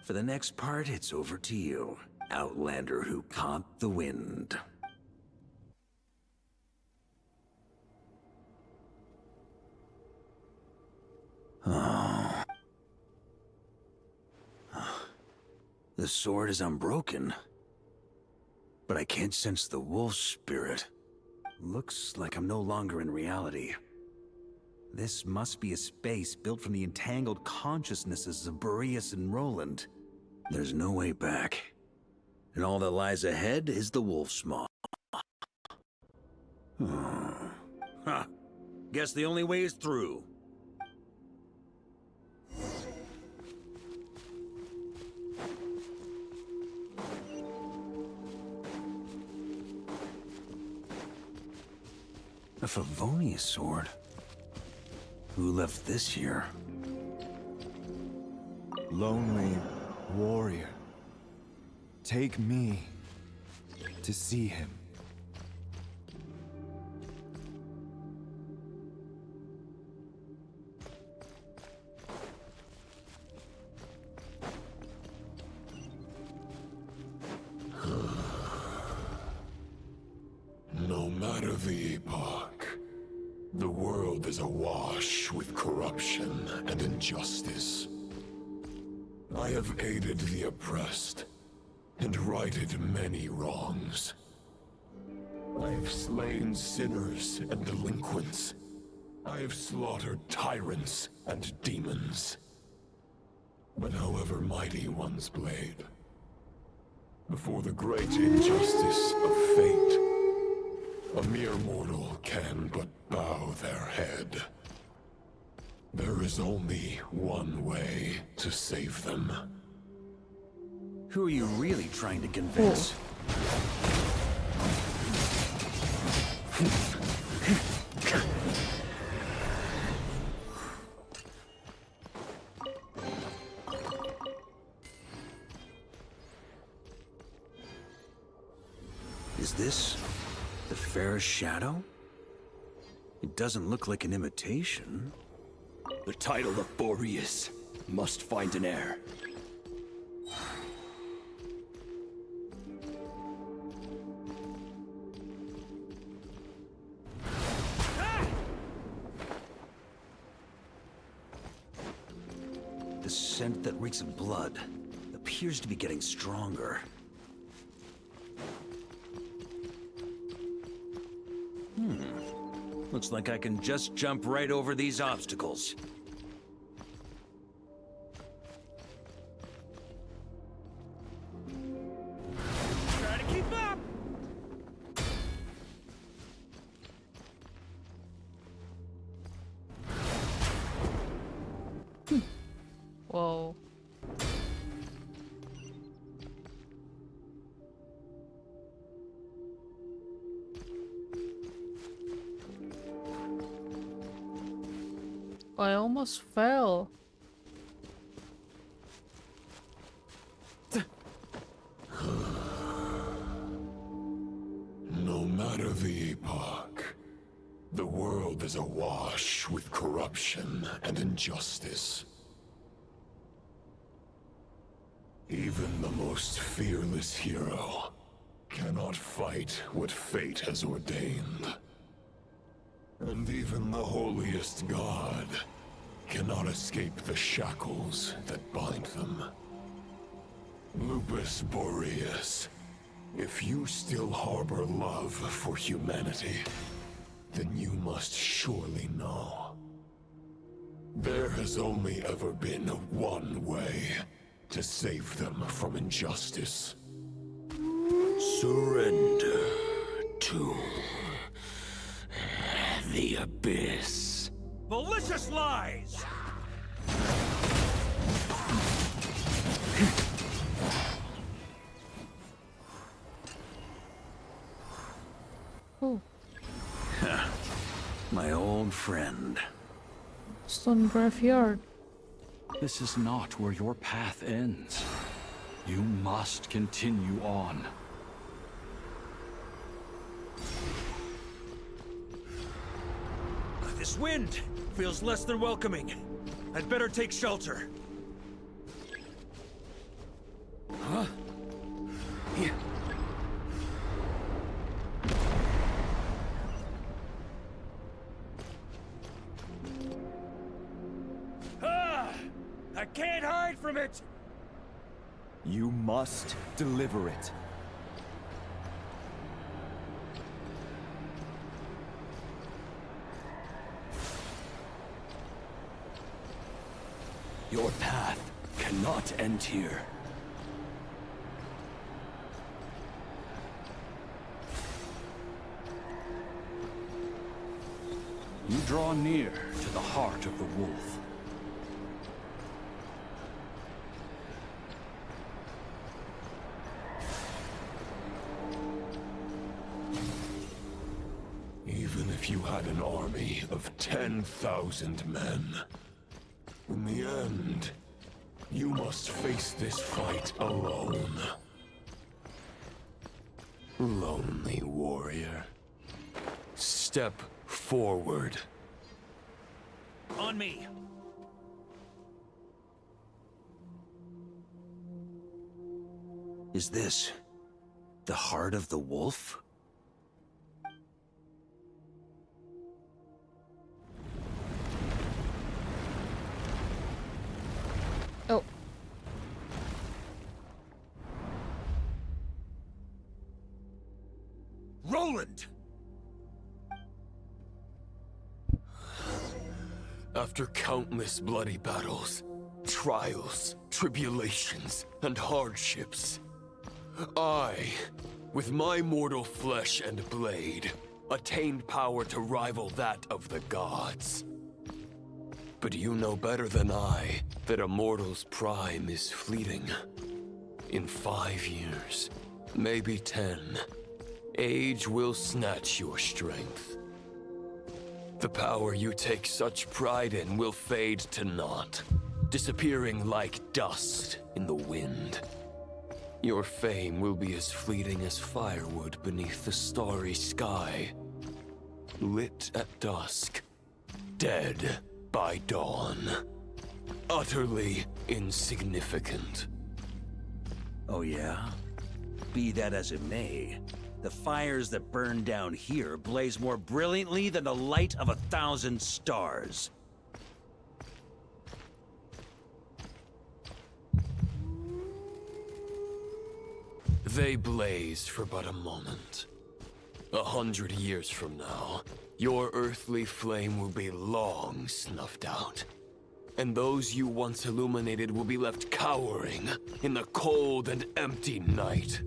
For the next part, it's over to you, Outlander who caught the wind. Oh. The sword is unbroken, but I can't sense the wolf spirit. Looks like I'm no longer in reality. This must be a space built from the entangled consciousnesses of Boreas and Roland. There's no way back. And all that lies ahead is the wolf's maw. Huh. Guess the only way is through. A Favonius sword? Who left this here? Lonely warrior, take me to see him. No matter the epoch, the world is awash with corruption and injustice. I have aided the oppressed and righted many wrongs. I have slain sinners and delinquents. I have slaughtered tyrants and demons. But however mighty one's blade, before the great injustice of fate, a mere mortal can but bow their head. There is only one way to save them. Who are you really trying to convince? Is this the fairest shadow? It doesn't look like an imitation. The title of Boreas must find an heir. The scent that reeks of blood appears to be getting stronger. Looks like I can just jump right over these obstacles. Try to keep up! I almost fell. No matter the epoch, the world is awash with corruption and injustice. Even the most fearless hero cannot fight what fate has ordained. And even the holiest god cannot escape the shackles that bind them. Lupus Boreas, if you still harbor love for humanity, then you must surely know. There has only ever been one way to save them from injustice. Surrender to the abyss. Malicious lies! Oh. My old friend. Stone Graveyard. This is not where your path ends. You must continue on. This wind feels less than welcoming. I'd better take shelter. Huh? Yeah. I can't hide from it! You must deliver it. Your path cannot end here. You draw near to the heart of the wolf. Even if you had an army of 10,000 men, in the end, you must face this fight alone. Lonely warrior. Step forward. On me! Is this the heart of the wolf? Oh. Roland! After countless bloody battles, trials, tribulations, and hardships, I, with my mortal flesh and blade, attained power to rival that of the gods. But you know better than I that a mortal's prime is fleeting. In 5 years, maybe 10, age will snatch your strength. The power you take such pride in will fade to naught, disappearing like dust in the wind. Your fame will be as fleeting as firewood beneath the starry sky, lit at dusk, dead by dawn. Utterly insignificant. Oh yeah? Be that as it may, the fires that burn down here blaze more brilliantly than the light of 1,000 stars. They blaze for but a moment. 100 years from now, your earthly flame will be long snuffed out. And those you once illuminated will be left cowering in the cold and empty night.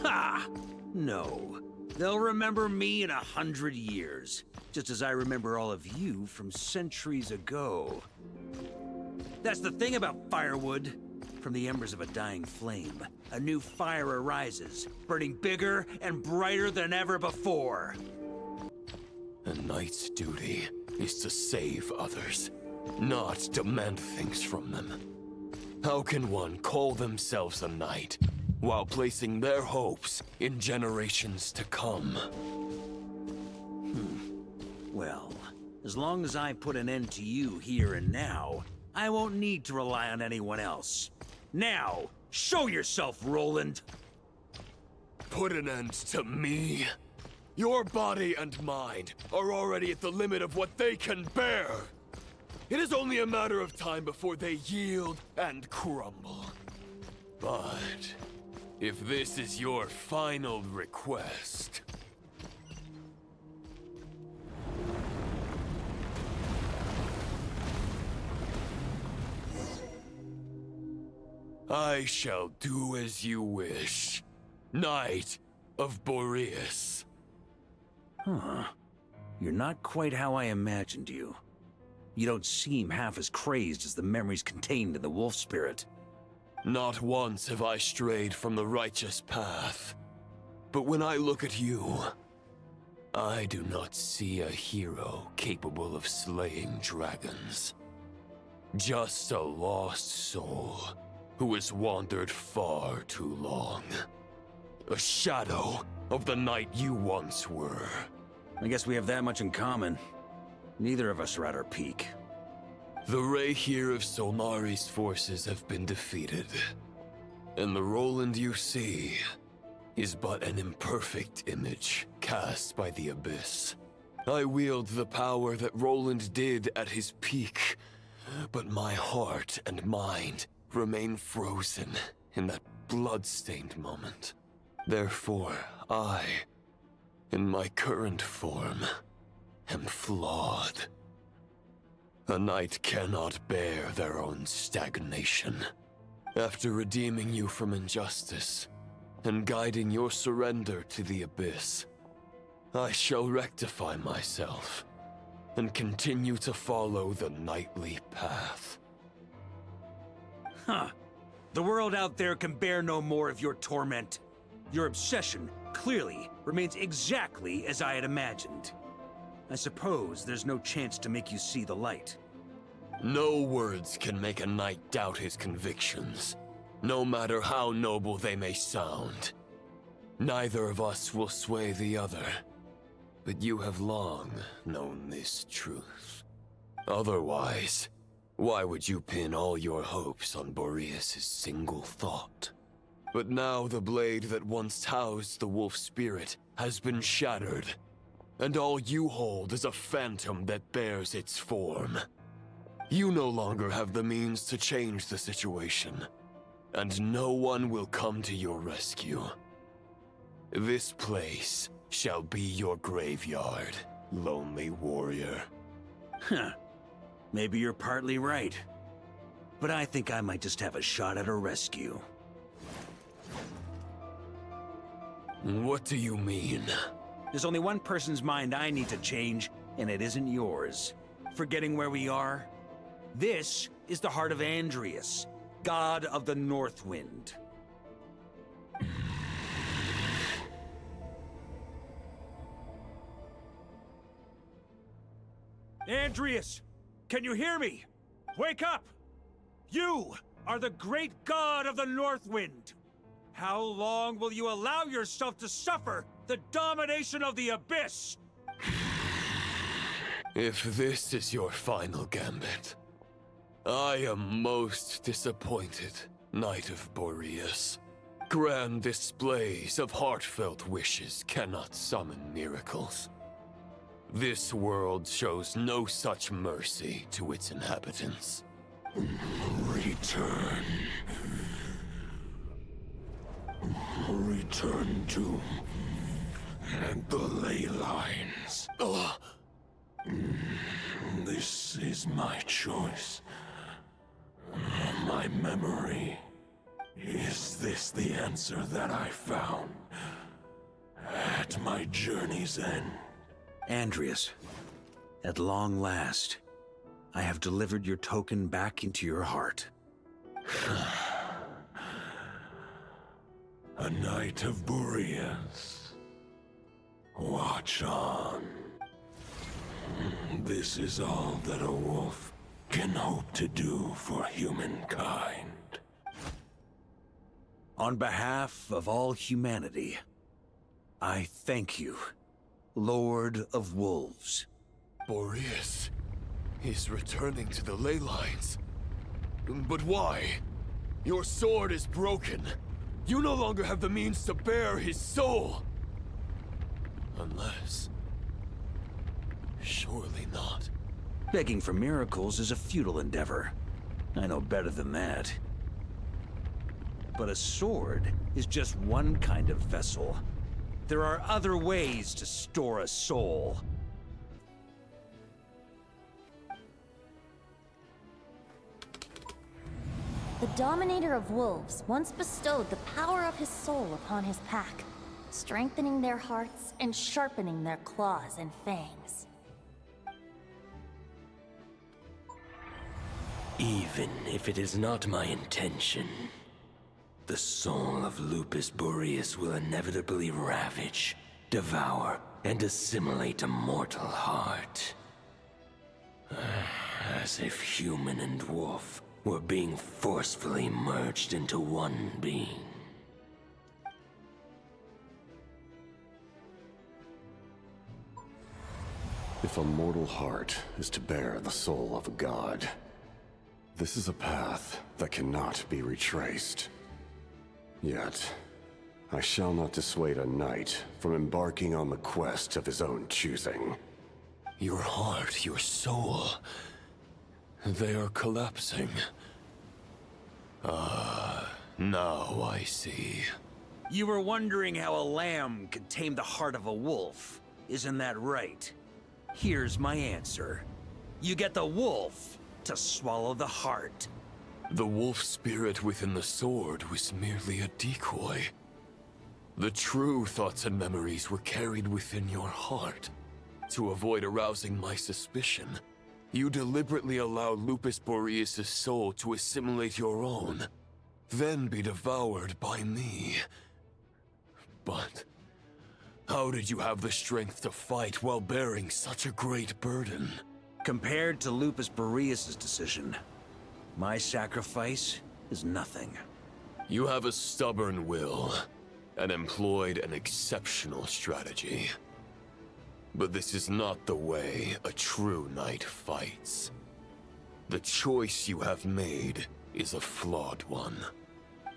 Ha! No. They'll remember me in 100 years, just as I remember all of you from centuries ago. That's the thing about firewood. From the embers of a dying flame, a new fire arises, burning bigger and brighter than ever before. A knight's duty is to save others, not demand things from them. How can one call themselves a knight while placing their hopes in generations to come? Well, as long as I put an end to you here and now, I won't need to rely on anyone else. Now, show yourself, Roland! Put an end to me? Your body and mind are already at the limit of what they can bear. It is only a matter of time before they yield and crumble. But if this is your final request... I shall do as you wish, Knight of Boreas. Huh. You're not quite how I imagined you. You don't seem half as crazed as the memories contained in the wolf spirit. Not once have I strayed from the righteous path. But when I look at you, I do not see a hero capable of slaying dragons. Just a lost soul who has wandered far too long. A shadow of the knight you once were. I guess we have that much in common. Neither of us are at our peak. The Raihir of Solnari's forces have been defeated, and the Roland you see is but an imperfect image cast by the Abyss. I wield the power that Roland did at his peak, but my heart and mind remain frozen in that blood-stained moment. Therefore, I, in my current form, am flawed. A knight cannot bear their own stagnation. After redeeming you from injustice and guiding your surrender to the Abyss, I shall rectify myself and continue to follow the knightly path. Huh. The world out there can bear no more of your torment. Your obsession, clearly, remains exactly as I had imagined. I suppose there's no chance to make you see the light. No words can make a knight doubt his convictions, no matter how noble they may sound. Neither of us will sway the other, but you have long known this truth. Otherwise, why would you pin all your hopes on Boreas' single thought? But now the blade that once housed the wolf spirit has been shattered, and all you hold is a phantom that bears its form. You no longer have the means to change the situation, and no one will come to your rescue. This place shall be your graveyard, lonely warrior. Huh. Maybe you're partly right. But I think I might just have a shot at a rescue. What do you mean? There's only one person's mind I need to change, and it isn't yours. Forgetting where we are? This is the heart of Andrias, god of the North Wind. Andrias! Can you hear me? Wake up! You are the great god of the North Wind! How long will you allow yourself to suffer the domination of the Abyss? If this is your final gambit, I am most disappointed, Knight of Boreas. Grand displays of heartfelt wishes cannot summon miracles. This world shows no such mercy to its inhabitants. Return. Return to... and the ley lines. This is my choice. My memory. Is this the answer that I found at my journey's end? Andrias, at long last, I have delivered your token back into your heart. A knight of Boreas. Watch on. This is all that a wolf can hope to do for humankind. On behalf of all humanity, I thank you, Lord of Wolves. Boreas is returning to the ley lines. But why? Your sword is broken. You no longer have the means to bear his soul. Unless... surely not. Begging for miracles is a futile endeavor. I know better than that. But a sword is just one kind of vessel. There are other ways to store a soul. The Dominator of Wolves once bestowed the power of his soul upon his pack, strengthening their hearts and sharpening their claws and fangs. Even if it is not my intention, the soul of Lupus Boreas will inevitably ravage, devour, and assimilate a mortal heart. As if human and wolf were being forcefully merged into one being. If a mortal heart is to bear the soul of a god, this is a path that cannot be retraced. Yet, I shall not dissuade a knight from embarking on the quest of his own choosing. Your heart, your soul... they are collapsing. Now I see. You were wondering how a lamb could tame the heart of a wolf. Isn't that right? Here's my answer. You get the wolf to swallow the heart. The wolf spirit within the sword was merely a decoy. The true thoughts and memories were carried within your heart. To avoid arousing my suspicion, you deliberately allow Lupus Boreas' soul to assimilate your own, then be devoured by me. But how did you have the strength to fight while bearing such a great burden? Compared to Lupus Boreas' decision, my sacrifice is nothing. You have a stubborn will, and employed an exceptional strategy. But this is not the way a true knight fights. The choice you have made is a flawed one.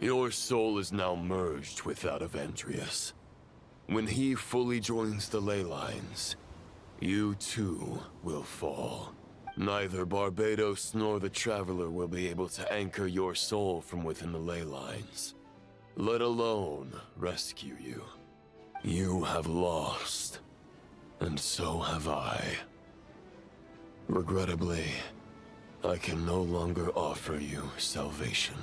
Your soul is now merged with that of Andreas. When he fully joins the ley lines, you too will fall. Neither Barbados nor the Traveler will be able to anchor your soul from within the ley lines, let alone rescue you. You have lost, and so have I. Regrettably, I can no longer offer you salvation.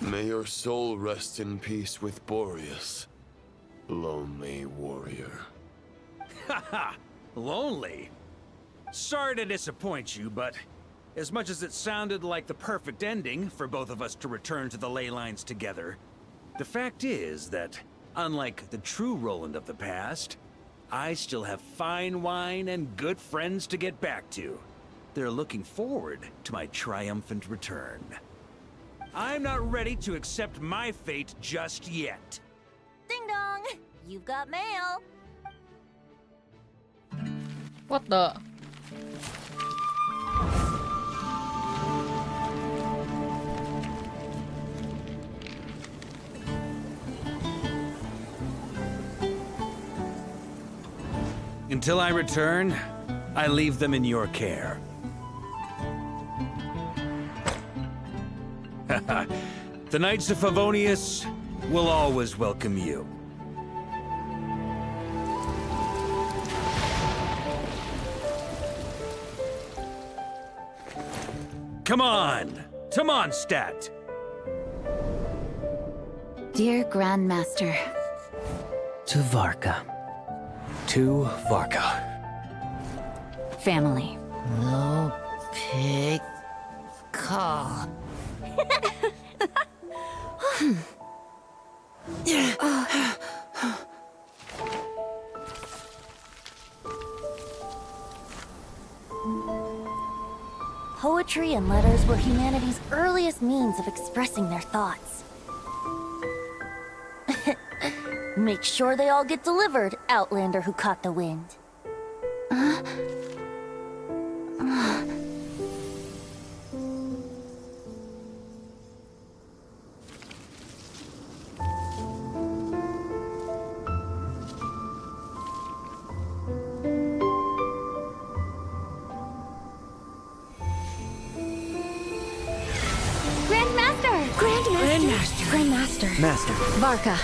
May your soul rest in peace with Boreas, lonely warrior. Haha! Lonely? Sorry to disappoint you, but as much as it sounded like the perfect ending for both of us to return to the ley lines together, the fact is that, unlike the true Roland of the past, I still have fine wine and good friends to get back to. They're looking forward to my triumphant return. I'm not ready to accept my fate just yet. Ding dong! You've got mail! What the? Until I return, I leave them in your care. The Knights of Favonius will always welcome you. Come on! To Mondstadt! Dear Grandmaster. To Varka. To Varka. Family. Oh, Pig call. Poetry and letters were humanity's earliest means of expressing their thoughts. Make sure they all get delivered, Outlander who caught the wind. Grandmaster. Master. Varka.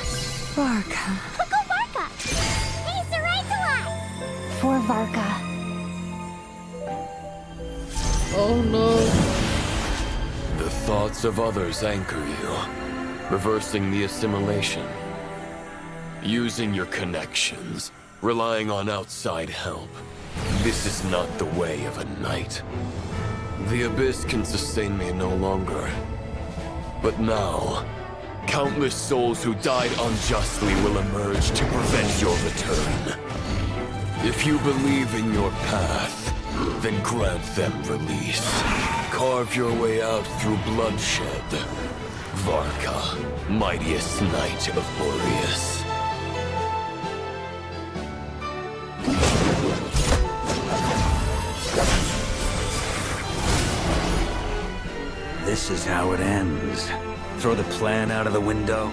Go Varka! He's the right to us! For Varka. Oh no. The thoughts of others anchor you, reversing the assimilation. Using your connections, relying on outside help. This is not the way of a knight. The Abyss can sustain me no longer. But now, countless souls who died unjustly will emerge to prevent your return. If you believe in your path, then grant them release. Carve your way out through bloodshed. Varka, mightiest knight of Boreas. This is how it ends. Throw the plan out of the window.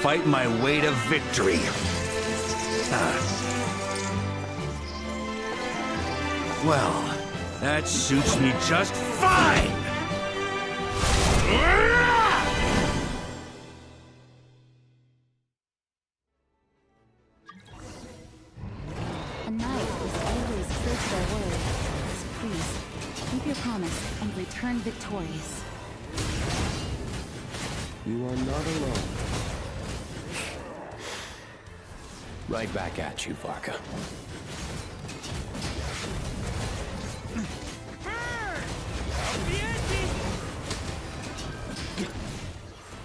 Fight my way to victory. Well, that suits me just fine! A knight is always true to their word. So please, keep your promise and return victorious. You are not alone. Right back at you, Varka.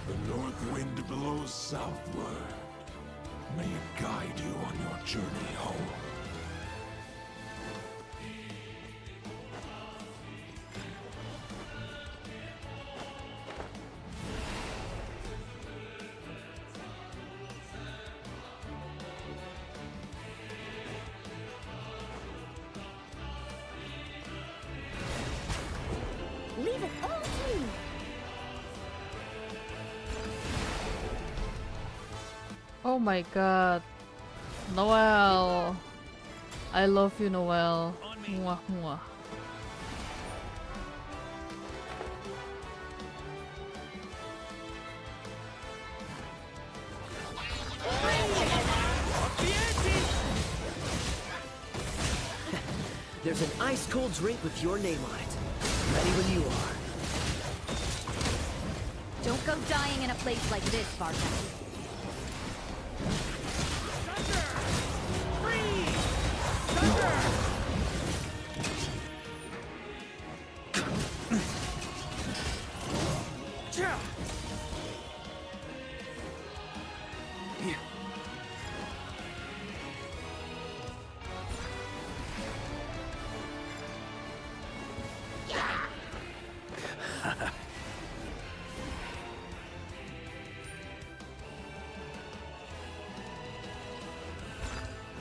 The north wind blows southward. May it guide you on your journey home. Leave it all to me! Oh my god. Noel. I love you, Noel. Mwah, mwah. There's an ice-cold drink with your name on it. Ready when you are. Don't go dying in a place like this, Varka.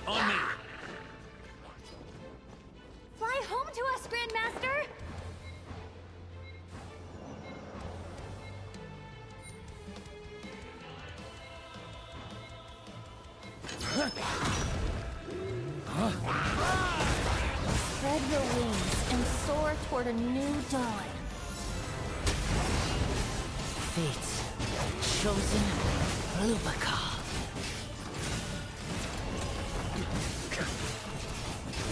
On me! Fly home to us, Grandmaster! Spread your wings and soar toward a new dawn. Fate's chosen Lubaka.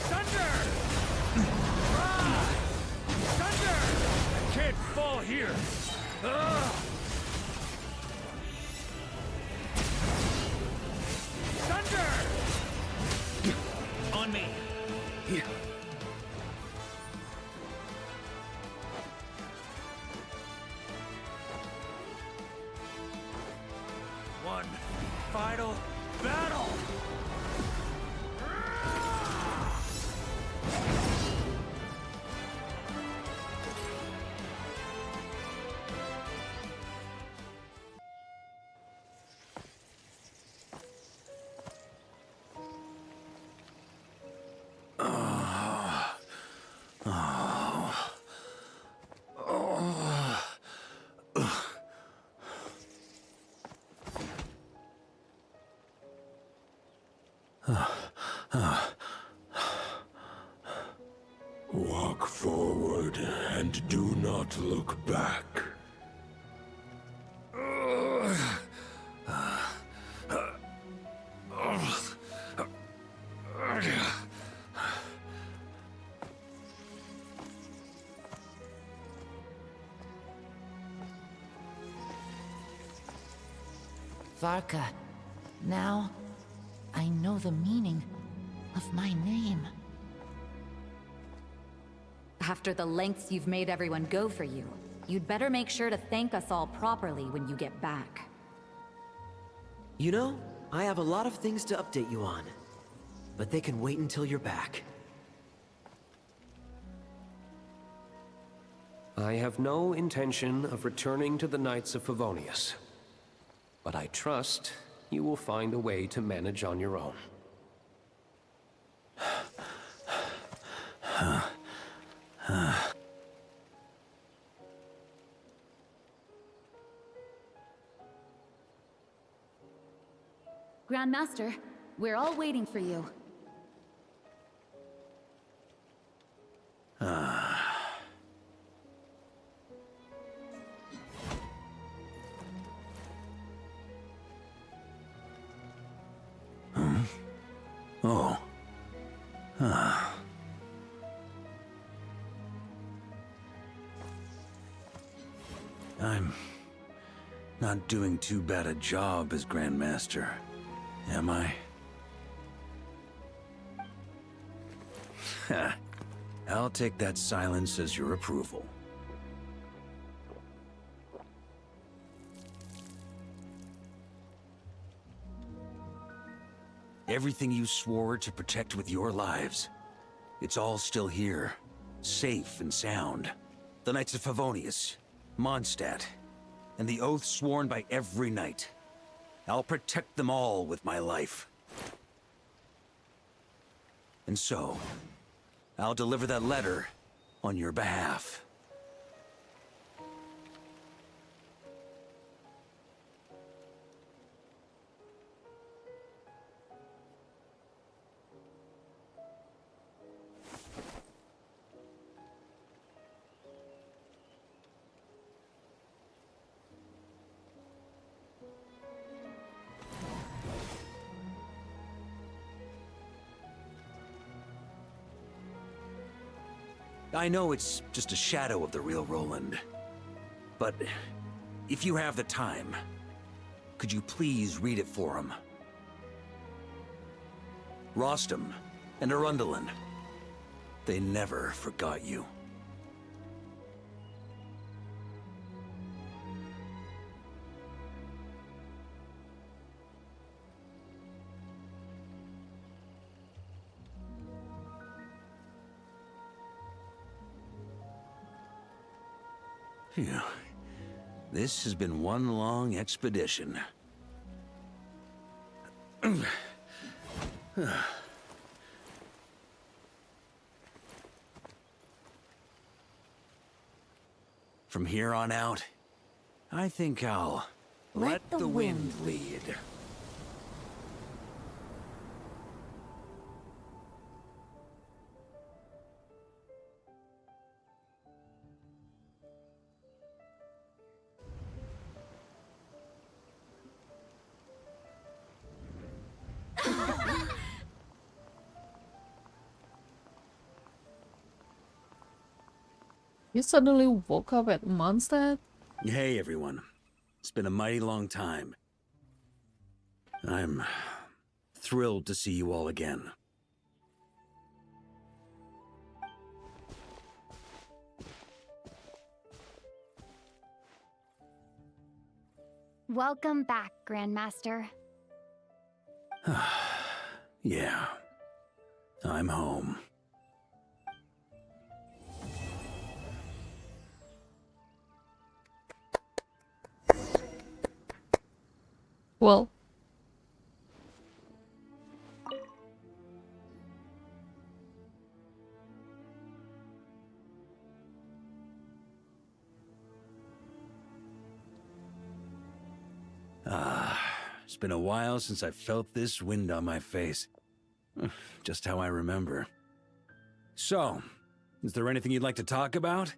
Thunder! Thunder! I can't fall here! Thunder! On me! final battle! Walk forward and do not look back. Varka, now I know the meaning of my name. After the lengths you've made everyone go for you, you'd better make sure to thank us all properly when you get back. You know, I have a lot of things to update you on. But they can wait until you're back. I have no intention of returning to the Knights of Favonius. But I trust you will find a way to manage on your own. Grandmaster, we're all waiting for you. Oh. I'm not doing too bad a job as Grandmaster, am I? I'll take that silence as your approval. Everything you swore to protect with your lives, it's all still here, safe and sound. The Knights of Favonius, Mondstadt, and the oath sworn by every knight. I'll protect them all with my life. And so, I'll deliver that letter on your behalf. I know it's just a shadow of the real Roland, but if you have the time, could you please read it for him? Rostam and Arundelen, they never forgot you. Phew. This has been one long expedition. From here on out, I think I'll let the wind lead. You suddenly woke up at Mondstadt? Hey everyone. It's been a mighty long time. I'm thrilled to see you all again. Welcome back, Grandmaster. Yeah. I'm home. Well, It's been a while since I felt this wind on my face. Just how I remember. So, is there anything you'd like to talk about?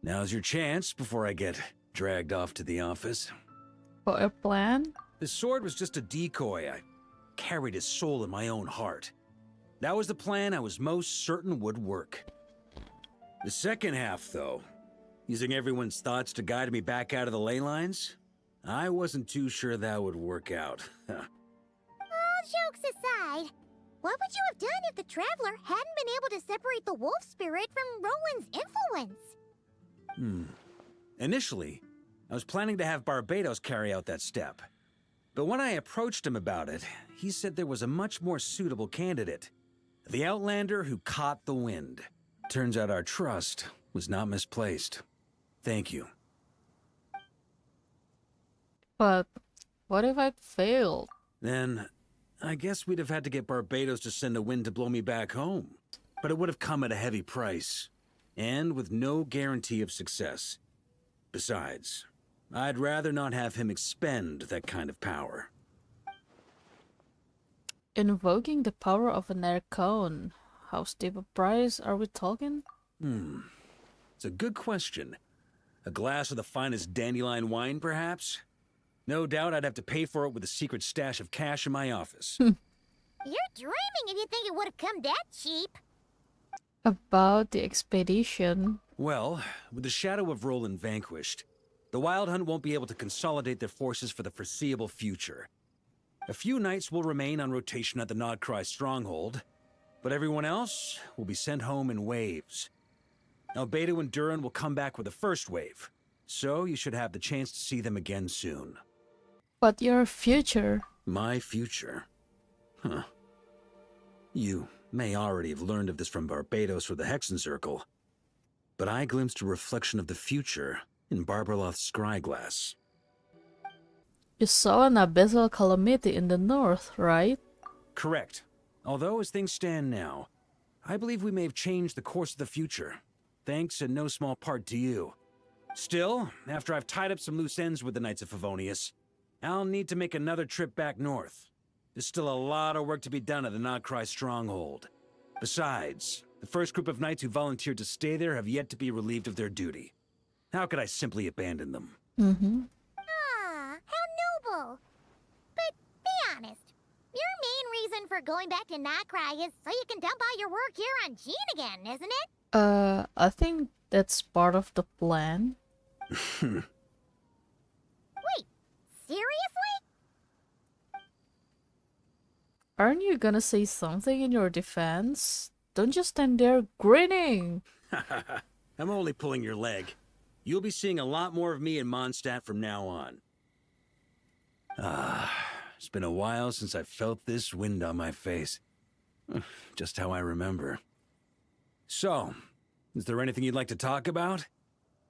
Now's your chance before I get dragged off to the office. for a plan? The sword was just a decoy. I carried his soul in my own heart. That was the plan I was most certain would work. The second half, though, using everyone's thoughts to guide me back out of the ley lines, I wasn't too sure that would work out. All jokes aside, what would you have done if the Traveler hadn't been able to separate the wolf spirit from Roland's influence? Initially, I was planning to have Barbados carry out that step. But when I approached him about it, he said there was a much more suitable candidate. The Outlander who caught the wind. Turns out our trust was not misplaced. Thank you. But what if I failed? Then, I guess we'd have had to get Barbados to send a wind to blow me back home. But it would have come at a heavy price, and with no guarantee of success. Besides, I'd rather not have him expend that kind of power. Invoking the power of an Archon. How steep a price are we talking? It's a good question. A glass of the finest dandelion wine, perhaps? No doubt I'd have to pay for it with a secret stash of cash in my office. You're dreaming if you think it would have come that cheap. About the expedition. Well, with the shadow of Roland vanquished, the Wild Hunt won't be able to consolidate their forces for the foreseeable future. A few knights will remain on rotation at the Nodcry stronghold, but everyone else will be sent home in waves. Albedo and Durin will come back with the first wave, so you should have the chance to see them again soon. But your future? My future? Huh. You may already have learned of this from Barbados or the Hexen Circle, but I glimpsed a reflection of the future in Barbarloth's scryglass. You saw an abyssal calamity in the north, right? Correct. Although, as things stand now, I believe we may have changed the course of the future, thanks in no small part to you. Still, after I've tied up some loose ends with the Knights of Favonius, I'll need to make another trip back north. There's still a lot of work to be done at the Nodcry stronghold. Besides, the first group of knights who volunteered to stay there have yet to be relieved of their duty. How could I simply abandon them? Ah, how noble. But be honest, your main reason for going back to Nodcry is so you can dump all your work here on Jean again, isn't it? I think that's part of the plan. Wait, seriously? Aren't you gonna say something in your defense? Don't just stand there grinning. I'm only pulling your leg. You'll be seeing a lot more of me in Mondstadt from now on. It's been a while since I felt this wind on my face. Just how I remember. So, is there anything you'd like to talk about?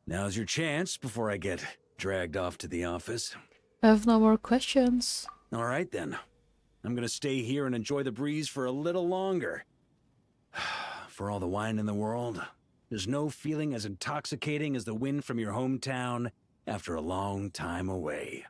Now's your chance before I get dragged off to the office. I have no more questions. All right, then. I'm gonna stay here and enjoy the breeze for a little longer. For all the wine in the world, there's no feeling as intoxicating as the wind from your hometown after a long time away.